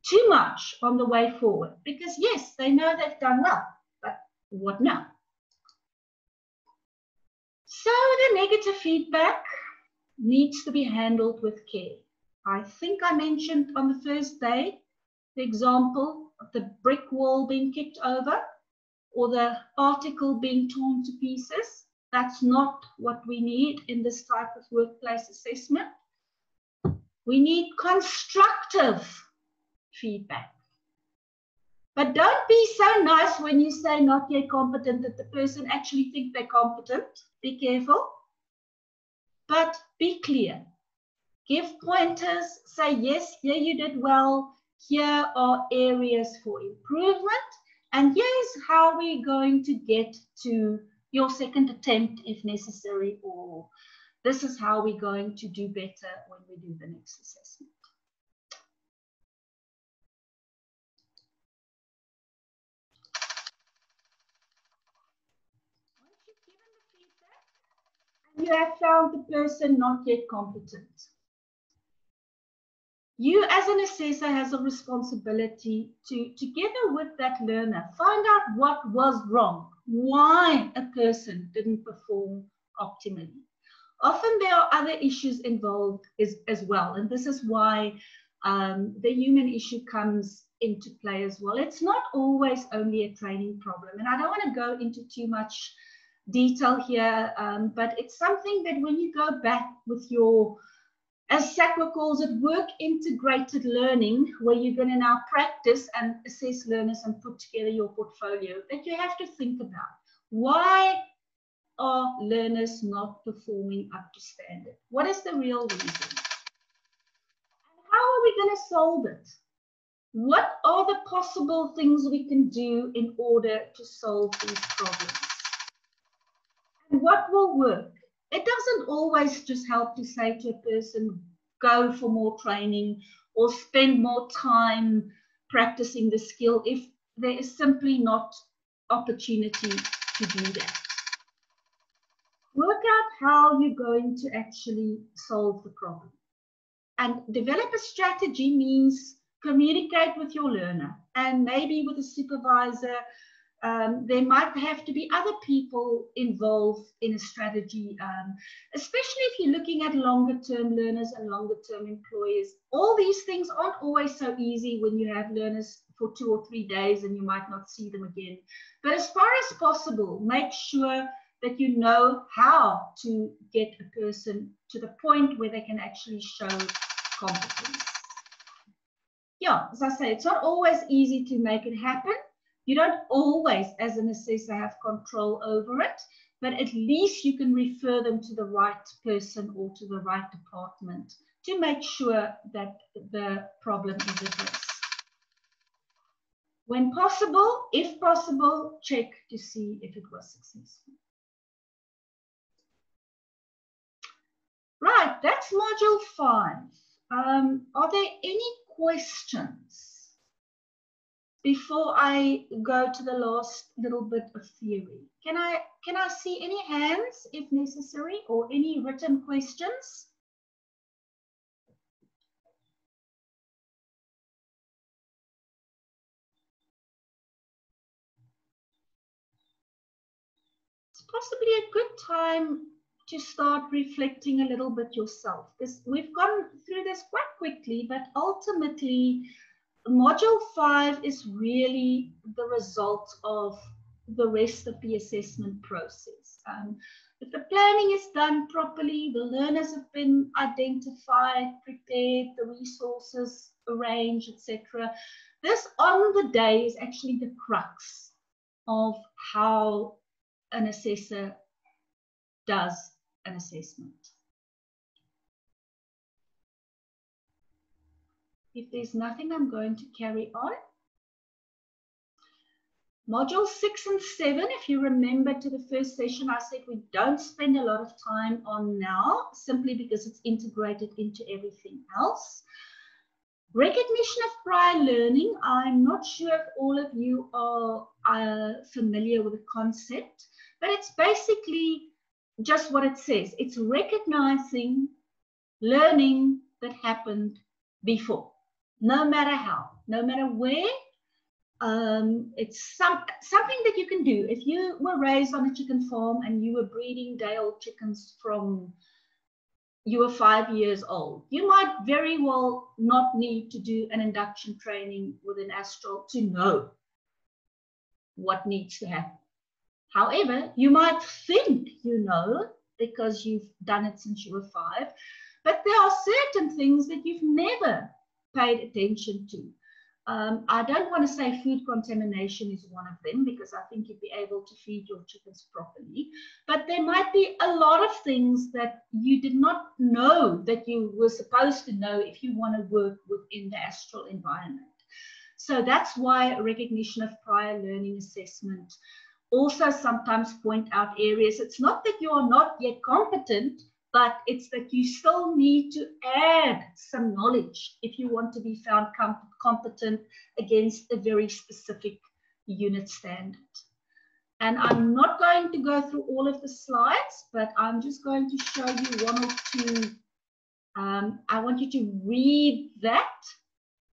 Speaker 1: too much on the way forward, because yes, they know they've done well, but what now? So the negative feedback needs to be handled with care. I think I mentioned on the first day the example of the brick wall being kicked over or the article being torn to pieces. That's not what we need in this type of workplace assessment. We need constructive feedback. But don't be so nice when you say not yet competent that the person actually thinks they're competent. Be careful. But be clear. Give pointers. Say, yes, here you did well. Here are areas for improvement. And here's how we're going to get to your second attempt if necessary, or this is how we're going to do better when we do the next assessment. Once you've given the feedback and you have found the person not yet competent, you as an assessor has a responsibility to, together with that learner, find out what was wrong, why a person didn't perform optimally. Often there are other issues involved as well, and this is why the human issue comes into play as well. It's not always only a training problem, and I don't want to go into too much detail here, but it's something that when you go back with your, as SACWA calls it, work integrated learning, where you're going to now practice and assess learners and put together your portfolio, that you have to think about. Why are learners not performing up to standard? What is the real reason? And how are we going to solve it? What are the possible things we can do in order to solve these problems? And what will work? It doesn't always just help to say to a person, go for more training or spend more time practicing the skill if there is simply not opportunity to do that. Work out how you're going to actually solve the problem. And develop a strategy means communicate with your learner and maybe with a supervisor. There might have to be other people involved in a strategy, especially if you're looking at longer term learners and longer term employers. All these things aren't always so easy when you have learners for 2 or 3 days and you might not see them again. But as far as possible, make sure that you know how to get a person to the point where they can actually show competence. Yeah, as I say, it's not always easy to make it happen. You don't always, as an assessor, have control over it, but at least you can refer them to the right person or to the right department to make sure that the problem is addressed. When possible, if possible, check to see if it was successful. Right, that's module 5. Are there any questions before I go to the last little bit of theory? Can I see any hands if necessary or any written questions? It's possibly a good time to start reflecting a little bit yourself, because we've gone through this quite quickly, but ultimately module 5 is really the result of the rest of the assessment process. If the planning is done properly, the learners have been identified, prepared, the resources arranged, etc. This on the day is actually the crux of how an assessor does an assessment. If there's nothing, I'm going to carry on. Module 6 and 7, if you remember to the first session, I said we don't spend a lot of time on now, simply because it's integrated into everything else. Recognition of prior learning. I'm not sure if all of you are familiar with the concept, but it's basically just what it says. It's recognizing learning that happened before, no matter how, no matter where. It's something that you can do. If you were raised on a chicken farm and you were breeding day-old chickens from you were 5 years old, you might very well not need to do an induction training with an Astral to know what needs to happen. However, you might think you know because you've done it since you were 5, but there are certain things that you've never paid attention to. I don't want to say food contamination is one of them, because I think you'd be able to feed your chickens properly. But there might be a lot of things that you did not know that you were supposed to know if you want to work within the Astral environment. So that's why recognition of prior learning assessment also sometimes point out areas. It's not that you are not yet competent, but it's that you still need to add some knowledge if you want to be found competent against a very specific unit standard. And I'm not going to go through all of the slides, but I'm just going to show you one or two. I want you to read that.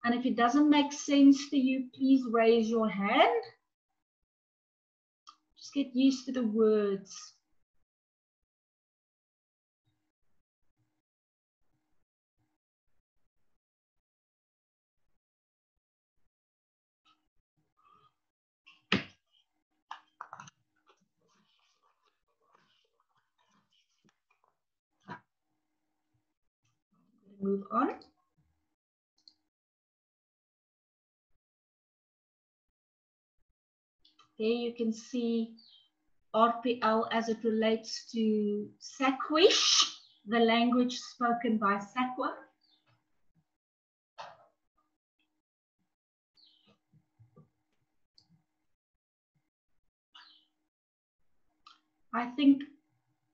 Speaker 1: And if it doesn't make sense to you, please raise your hand. Just get used to the words. Move on. Here you can see RPL as it relates to Sakwish, the language spoken by Sakwa? I think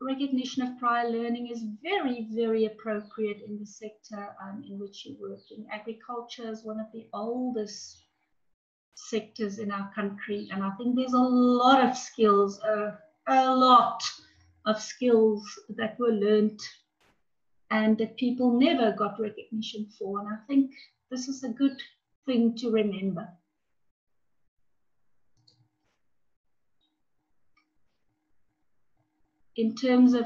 Speaker 1: recognition of prior learning is very, very appropriate in the sector in which you work in. Agriculture is one of the oldest sectors in our country, and I think there's a lot of skills, a lot of skills that were learned and that people never got recognition for, and I think this is a good thing to remember. In terms of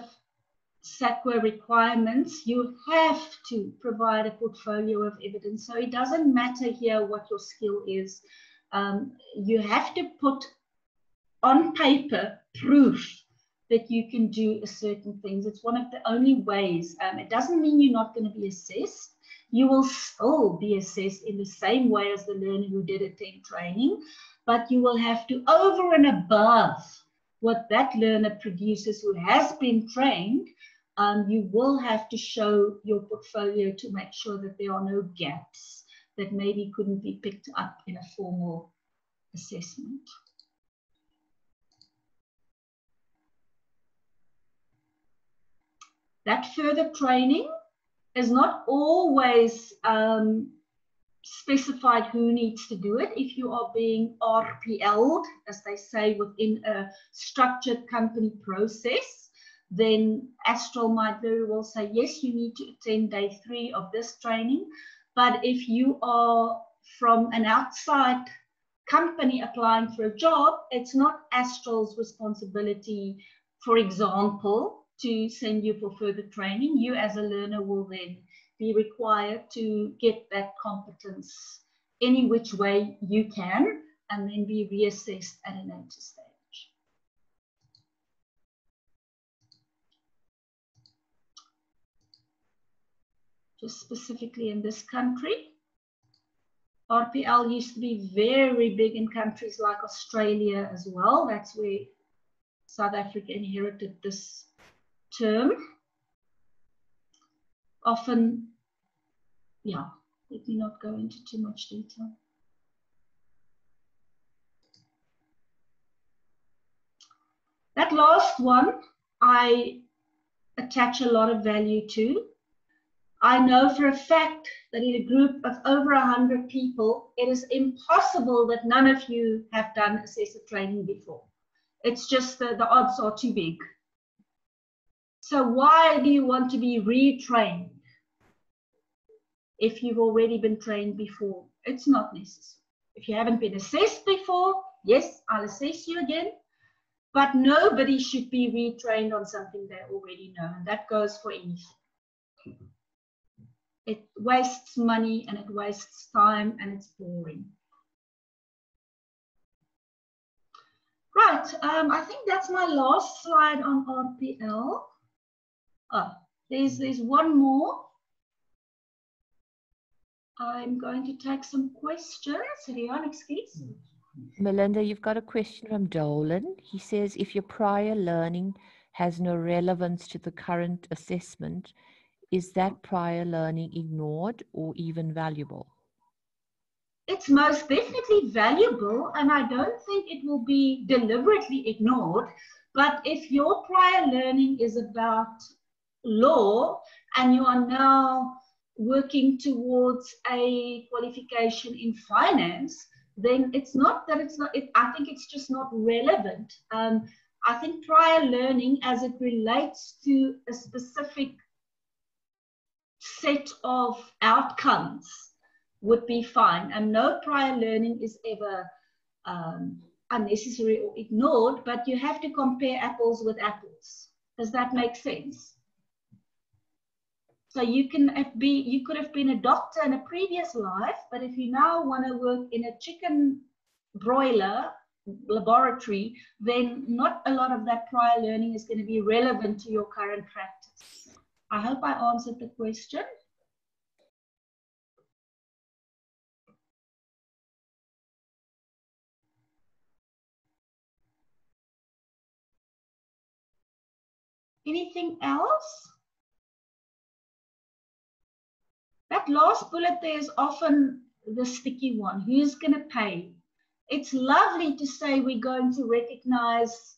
Speaker 1: SACWA requirements, you have to provide a portfolio of evidence. So it doesn't matter here what your skill is. You have to put on paper proof that you can do certain things. It's one of the only ways. It doesn't mean you're not going to be assessed. You will still be assessed in the same way as the learner who did attend training, but you will have to, over and above what that learner produces who has been trained, you will have to show your portfolio to make sure that there are no gaps that maybe couldn't be picked up in a formal assessment. That further training is not always specified who needs to do it. If you are being RPL'd, as they say, within a structured company process, then Astral might very well say, yes, you need to attend day 3 of this training. But if you are from an outside company applying for a job, it's not Astral's responsibility, for example, to send you for further training. You as a learner will then be required to get that competence any which way you can and then be reassessed at a later stage. Just specifically in this country, RPL used to be very big in countries like Australia as well. That's where South Africa inherited this term. Often, yeah, let me not go into too much detail. That last one, I attach a lot of value to. I know for a fact that in a group of over 100 people, it is impossible that none of you have done assessor training before. It's just the odds are too big. So why do you want to be retrained if you've already been trained before? It's not necessary. If you haven't been assessed before, yes, I'll assess you again, but nobody should be retrained on something they already know, and that goes for anything. It wastes money and it wastes time and it's boring. Right, I think that's my last slide on RPL. Oh, there's one more. I'm going to take some questions. Rian, excuse.
Speaker 2: Melinda, you've got a question from Dolan. He says, if your prior learning has no relevance to the current assessment, is that prior learning ignored or even valuable?
Speaker 1: It's most definitely valuable, and I don't think it will be deliberately ignored. But if your prior learning is about law and you are now working towards a qualification in finance, then it's not that it's not, I think it's just not relevant. I think prior learning as it relates to a specific set of outcomes would be fine, and no prior learning is ever unnecessary or ignored, but you have to compare apples with apples. Does that make sense? So you could have been a doctor in a previous life, but if you now want to work in a chicken broiler laboratory, then not a lot of that prior learning is going to be relevant to your current practice. I hope I answered the question. Anything else? That last bullet there is often the sticky one. Who's going to pay? It's lovely to say we're going to recognize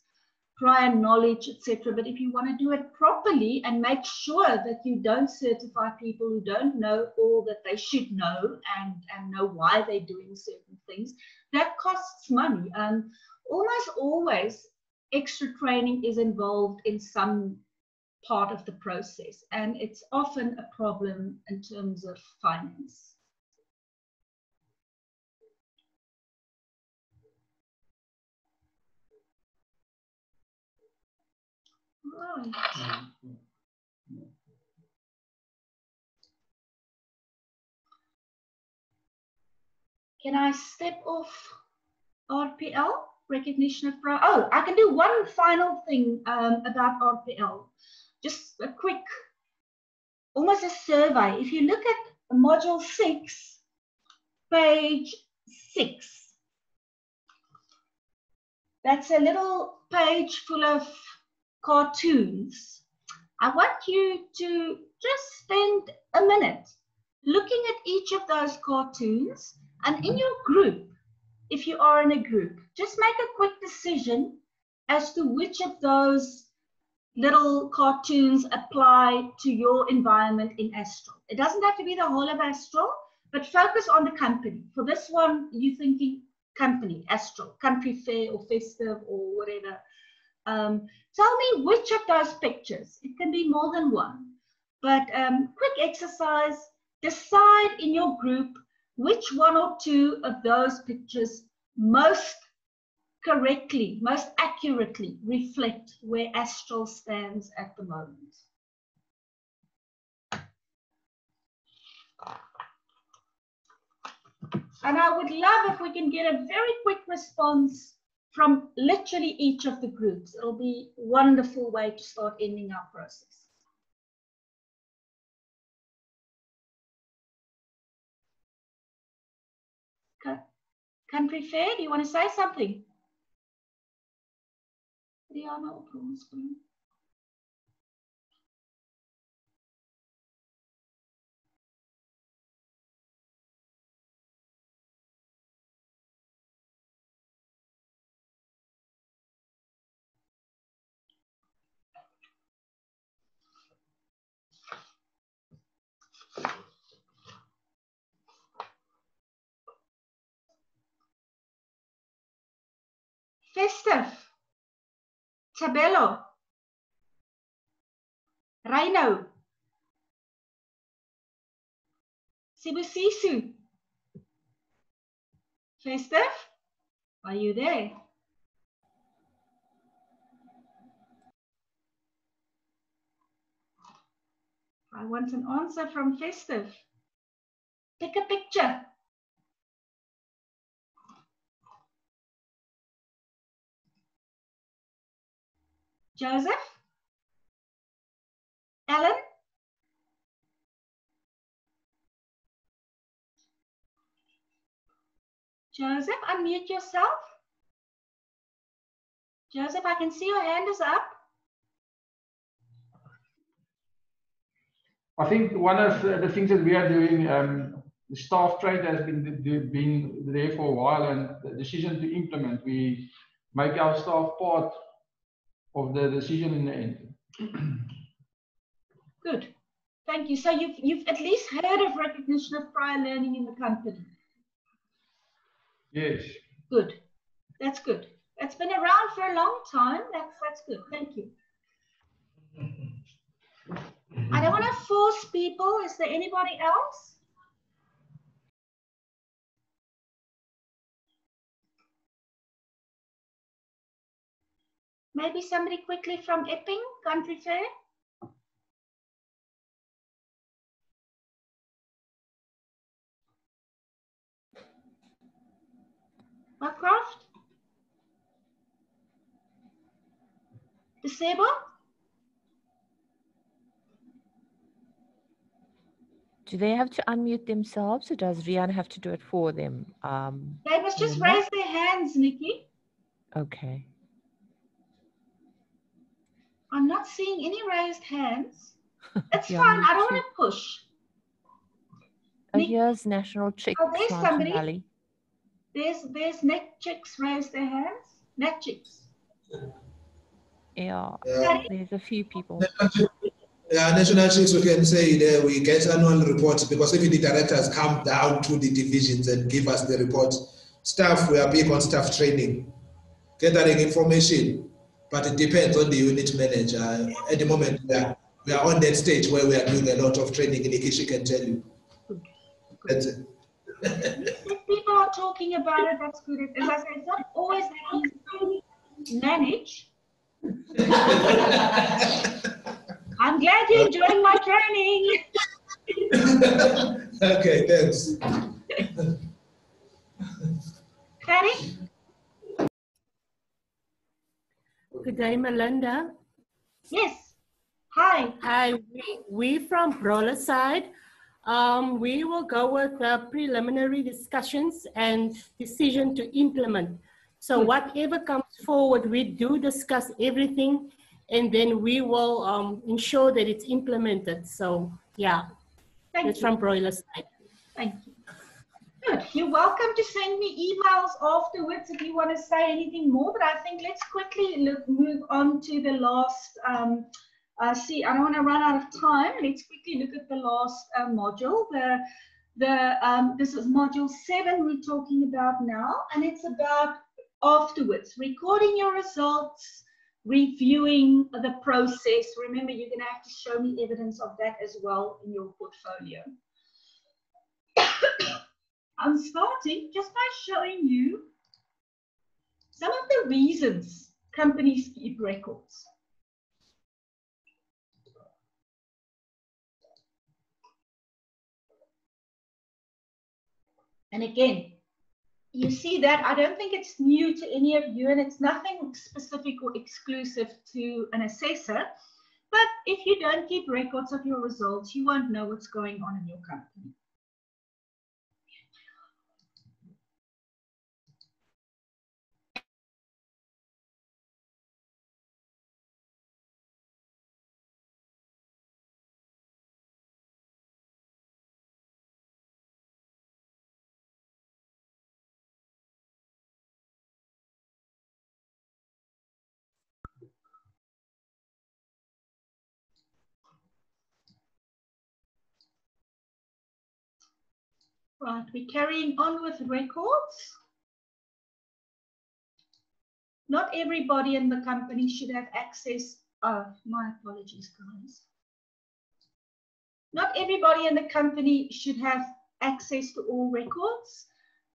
Speaker 1: prior knowledge, etc. But if you want to do it properly and make sure that you don't certify people who don't know all that they should know and know why they're doing certain things, that costs money. Almost always extra training is involved in some part of the process, and it's often a problem in terms of finance. Right. Can I step off RPL, recognition of prior? Oh, I can do one final thing about RPL. Just a quick, almost a survey. If you look at module 6, page 6, that's a little page full of cartoons. I want you to just spend a minute looking at each of those cartoons, and in your group, if you are in a group, just make a quick decision as to which of those little cartoons apply to your environment in Astral. It doesn't have to be the whole of Astral, but focus on the company. For this one, you're thinking company, Astral, country fair or festive or whatever. Tell me which of those pictures, it can be more than one, but quick exercise, decide in your group which one or two of those pictures most correctly, most accurately reflect where Astral stands at the moment. And I would love if we can get a very quick response from literally each of the groups. It'll be a wonderful way to start ending our process. Okay. Country Fair, do you want to say something? Rihanna op ons bring. Festive, Tabello, Rhino, Sibusisu. Festive, are you there? I want an answer from Festive. Pick a picture. Joseph? Ellen? Joseph, unmute yourself. Joseph, I can see your hand is up.
Speaker 13: I think one of the things that we are doing, the staff trade has been there for a while, and the decision to implement, we make our staff part of the decision in the end.
Speaker 1: Good, thank you. So you've at least heard of recognition of prior learning in the company?
Speaker 13: Yes.
Speaker 1: Good, that's good. It's been around for a long time. That's good, thank you. I don't want to force people. Is there anybody else? Maybe somebody quickly from Epping, Country Fair? Buckcroft? Disable?
Speaker 2: Do they have to unmute themselves, or does Rihanna have to do it for them?
Speaker 1: They must just raise their hands, Nikki.
Speaker 2: Okay.
Speaker 1: I'm not seeing any raised hands. It's
Speaker 2: Yeah,
Speaker 1: fine.
Speaker 2: me
Speaker 1: I don't
Speaker 2: too.
Speaker 1: want to push.
Speaker 2: Here's National Chicks
Speaker 1: Oh, there's
Speaker 2: Mountain
Speaker 1: somebody.
Speaker 2: Valley.
Speaker 1: There's Net Chicks raised their hands. Net Chicks.
Speaker 2: Yeah,
Speaker 14: Yeah.
Speaker 2: there's a few people.
Speaker 14: Yeah, National Chicks, we can say there we get annual reports because even the directors come down to the divisions and give us the report. Staff, we are big on staff training, gathering information, but it depends on the unit manager. At the moment, we are on that stage where we are doing a lot of training. Nikishi can tell you. That's it.
Speaker 1: If people are talking about it, that's good. As I said, it's not always that easy to manage. I'm glad you're enjoying my training.
Speaker 14: Okay, thanks.
Speaker 1: Patty?
Speaker 11: Good day, Melinda.
Speaker 1: Yes. Hi.
Speaker 11: Hi. We from Brawler side. We will go with the preliminary discussions and decision to implement. So whatever comes forward, we do discuss everything, and then we will ensure that it's implemented. So yeah, that's from Broiler side.
Speaker 1: Thank you. Good. You're welcome to send me emails afterwards if you want to say anything more, but I think let's quickly move on to the last, see, I don't want to run out of time. Let's quickly look at the last module. This is module 7 we're talking about now, and it's about afterwards, recording your results, reviewing the process. Remember, you're going to have to show me evidence of that as well in your portfolio. I'm starting just by showing you some of the reasons companies keep records. And again, you see that I don't think it's new to any of you, and it's nothing specific or exclusive to an assessor. But if you don't keep records of your results, you won't know what's going on in your company. Right, we're carrying on with records. Not everybody in the company should have access. Oh, my apologies, guys. Not everybody in the company should have access to all records.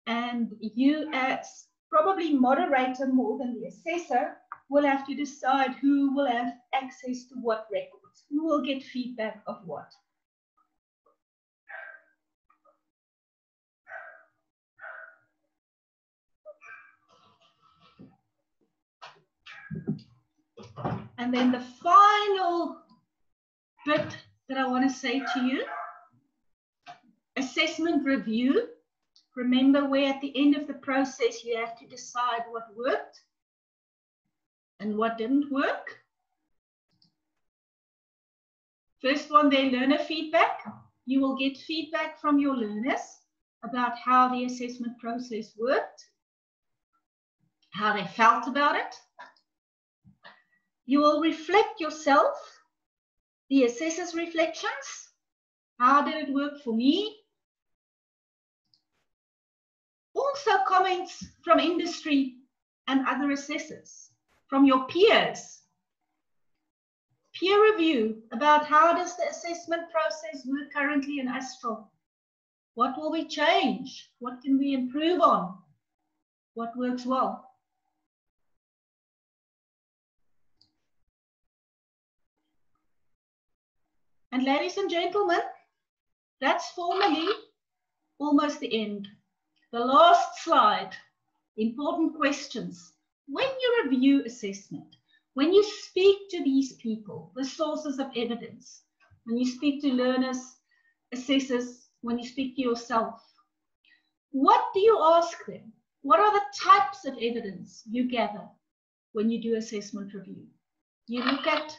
Speaker 1: And you as probably moderator more than the assessor will have to decide who will have access to what records, who will get feedback of what. And then the final bit that I want to say to you, assessment review. Remember where at the end of the process you have to decide what worked and what didn't work. First one, their learner feedback. You will get feedback from your learners about how the assessment process worked, how they felt about it. You will reflect yourself, the assessor's reflections. How did it work for me? Also comments from industry and other assessors, from your peers. Peer review about how does the assessment process work currently in Astral? What will we change? What can we improve on? What works well? And ladies and gentlemen, that's formally almost the end. The last slide, important questions. When you review assessment, when you speak to these people, the sources of evidence, when you speak to learners, assessors, when you speak to yourself, what do you ask them? What are the types of evidence you gather when you do assessment review? You look at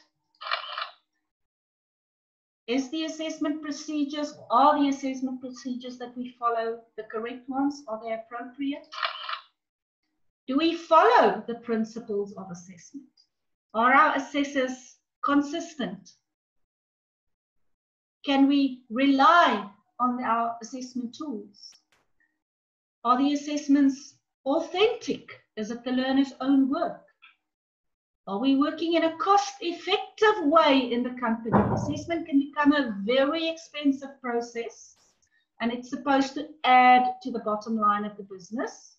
Speaker 1: Is the assessment procedures, are the assessment procedures that we follow the correct ones? Are they appropriate? Do we follow the principles of assessment? Are our assessors consistent? Can we rely on our assessment tools? Are the assessments authentic? Is it the learner's own work? Are we working in a cost-effective way in the company? Assessment can become a very expensive process, and it's supposed to add to the bottom line of the business,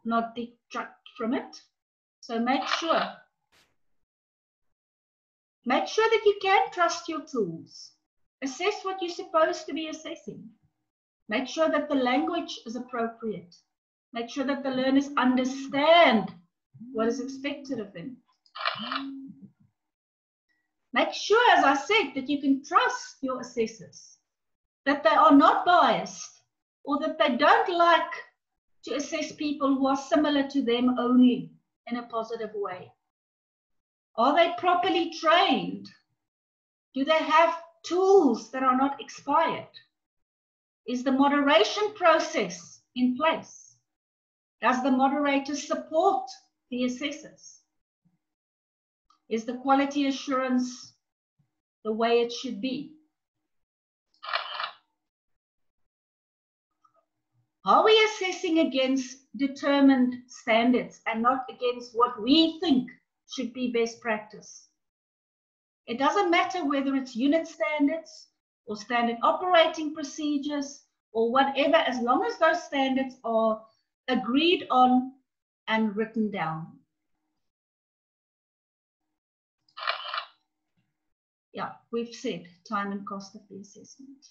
Speaker 1: not detract from it. So make sure that you can trust your tools. Assess what you're supposed to be assessing. Make sure that the language is appropriate. Make sure that the learners understand what is expected of them. Make sure, as I said, that you can trust your assessors, that they are not biased, or that they don't like to assess people who are similar to them only in a positive way. Are they properly trained? Do they have tools that are not expired? Is the moderation process in place? Does the moderator support the assessors? Is the quality assurance the way it should be? Are we assessing against determined standards and not against what we think should be best practice? It doesn't matter whether it's unit standards or standard operating procedures or whatever, as long as those standards are agreed on and written down. Yeah, we've said time and cost of the assessment.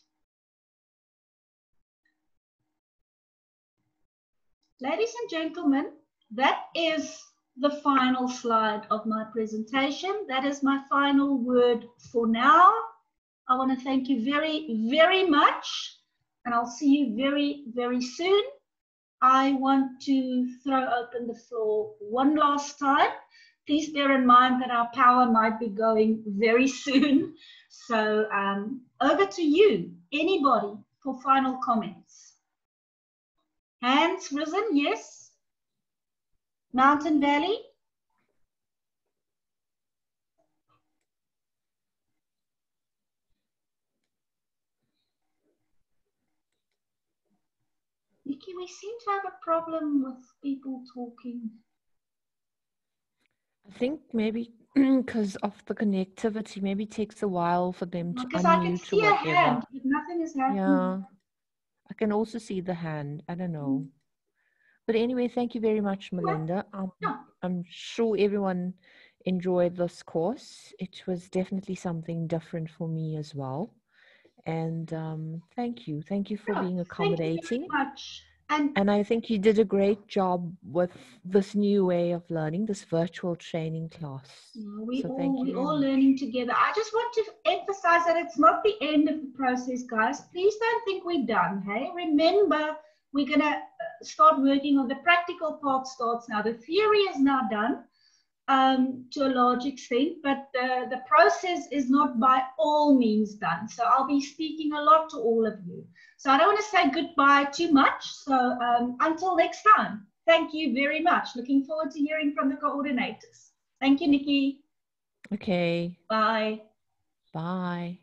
Speaker 1: Ladies and gentlemen, that is the final slide of my presentation. That is my final word for now. I want to thank you very, very much, and I'll see you very, very soon. I want to throw open the floor one last time. Please bear in mind that our power might be going very soon. So over to you, anybody, for final comments. Hands risen, yes. Mountain Valley. Nikki, we seem to have a problem with people talking.
Speaker 2: I think maybe because of the connectivity, maybe it takes a while for them to
Speaker 1: Because I can
Speaker 2: unmute
Speaker 1: see
Speaker 2: or
Speaker 1: a
Speaker 2: whatever.
Speaker 1: hand, but nothing is happening.
Speaker 2: Yeah, I can also see the hand. I don't know. But anyway, thank you very much, Melinda. I'm sure everyone enjoyed this course. It was definitely something different for me as well. And thank you. Thank you for being accommodating.
Speaker 1: Thank you very much.
Speaker 2: And I think you did a great job with this new way of learning, this virtual training class.
Speaker 1: We're all learning together. I just want to emphasize that it's not the end of the process, guys. Please don't think we're done, hey? Remember, we're going to start working on the practical part starts now. The theory is now done to a large extent, but the process is not by all means done. So I'll be speaking a lot to all of you. So I don't want to say goodbye too much. So until next time, thank you very much. Looking forward to hearing from the coordinators. Thank you, Nikki.
Speaker 2: Okay.
Speaker 1: Bye.
Speaker 2: Bye.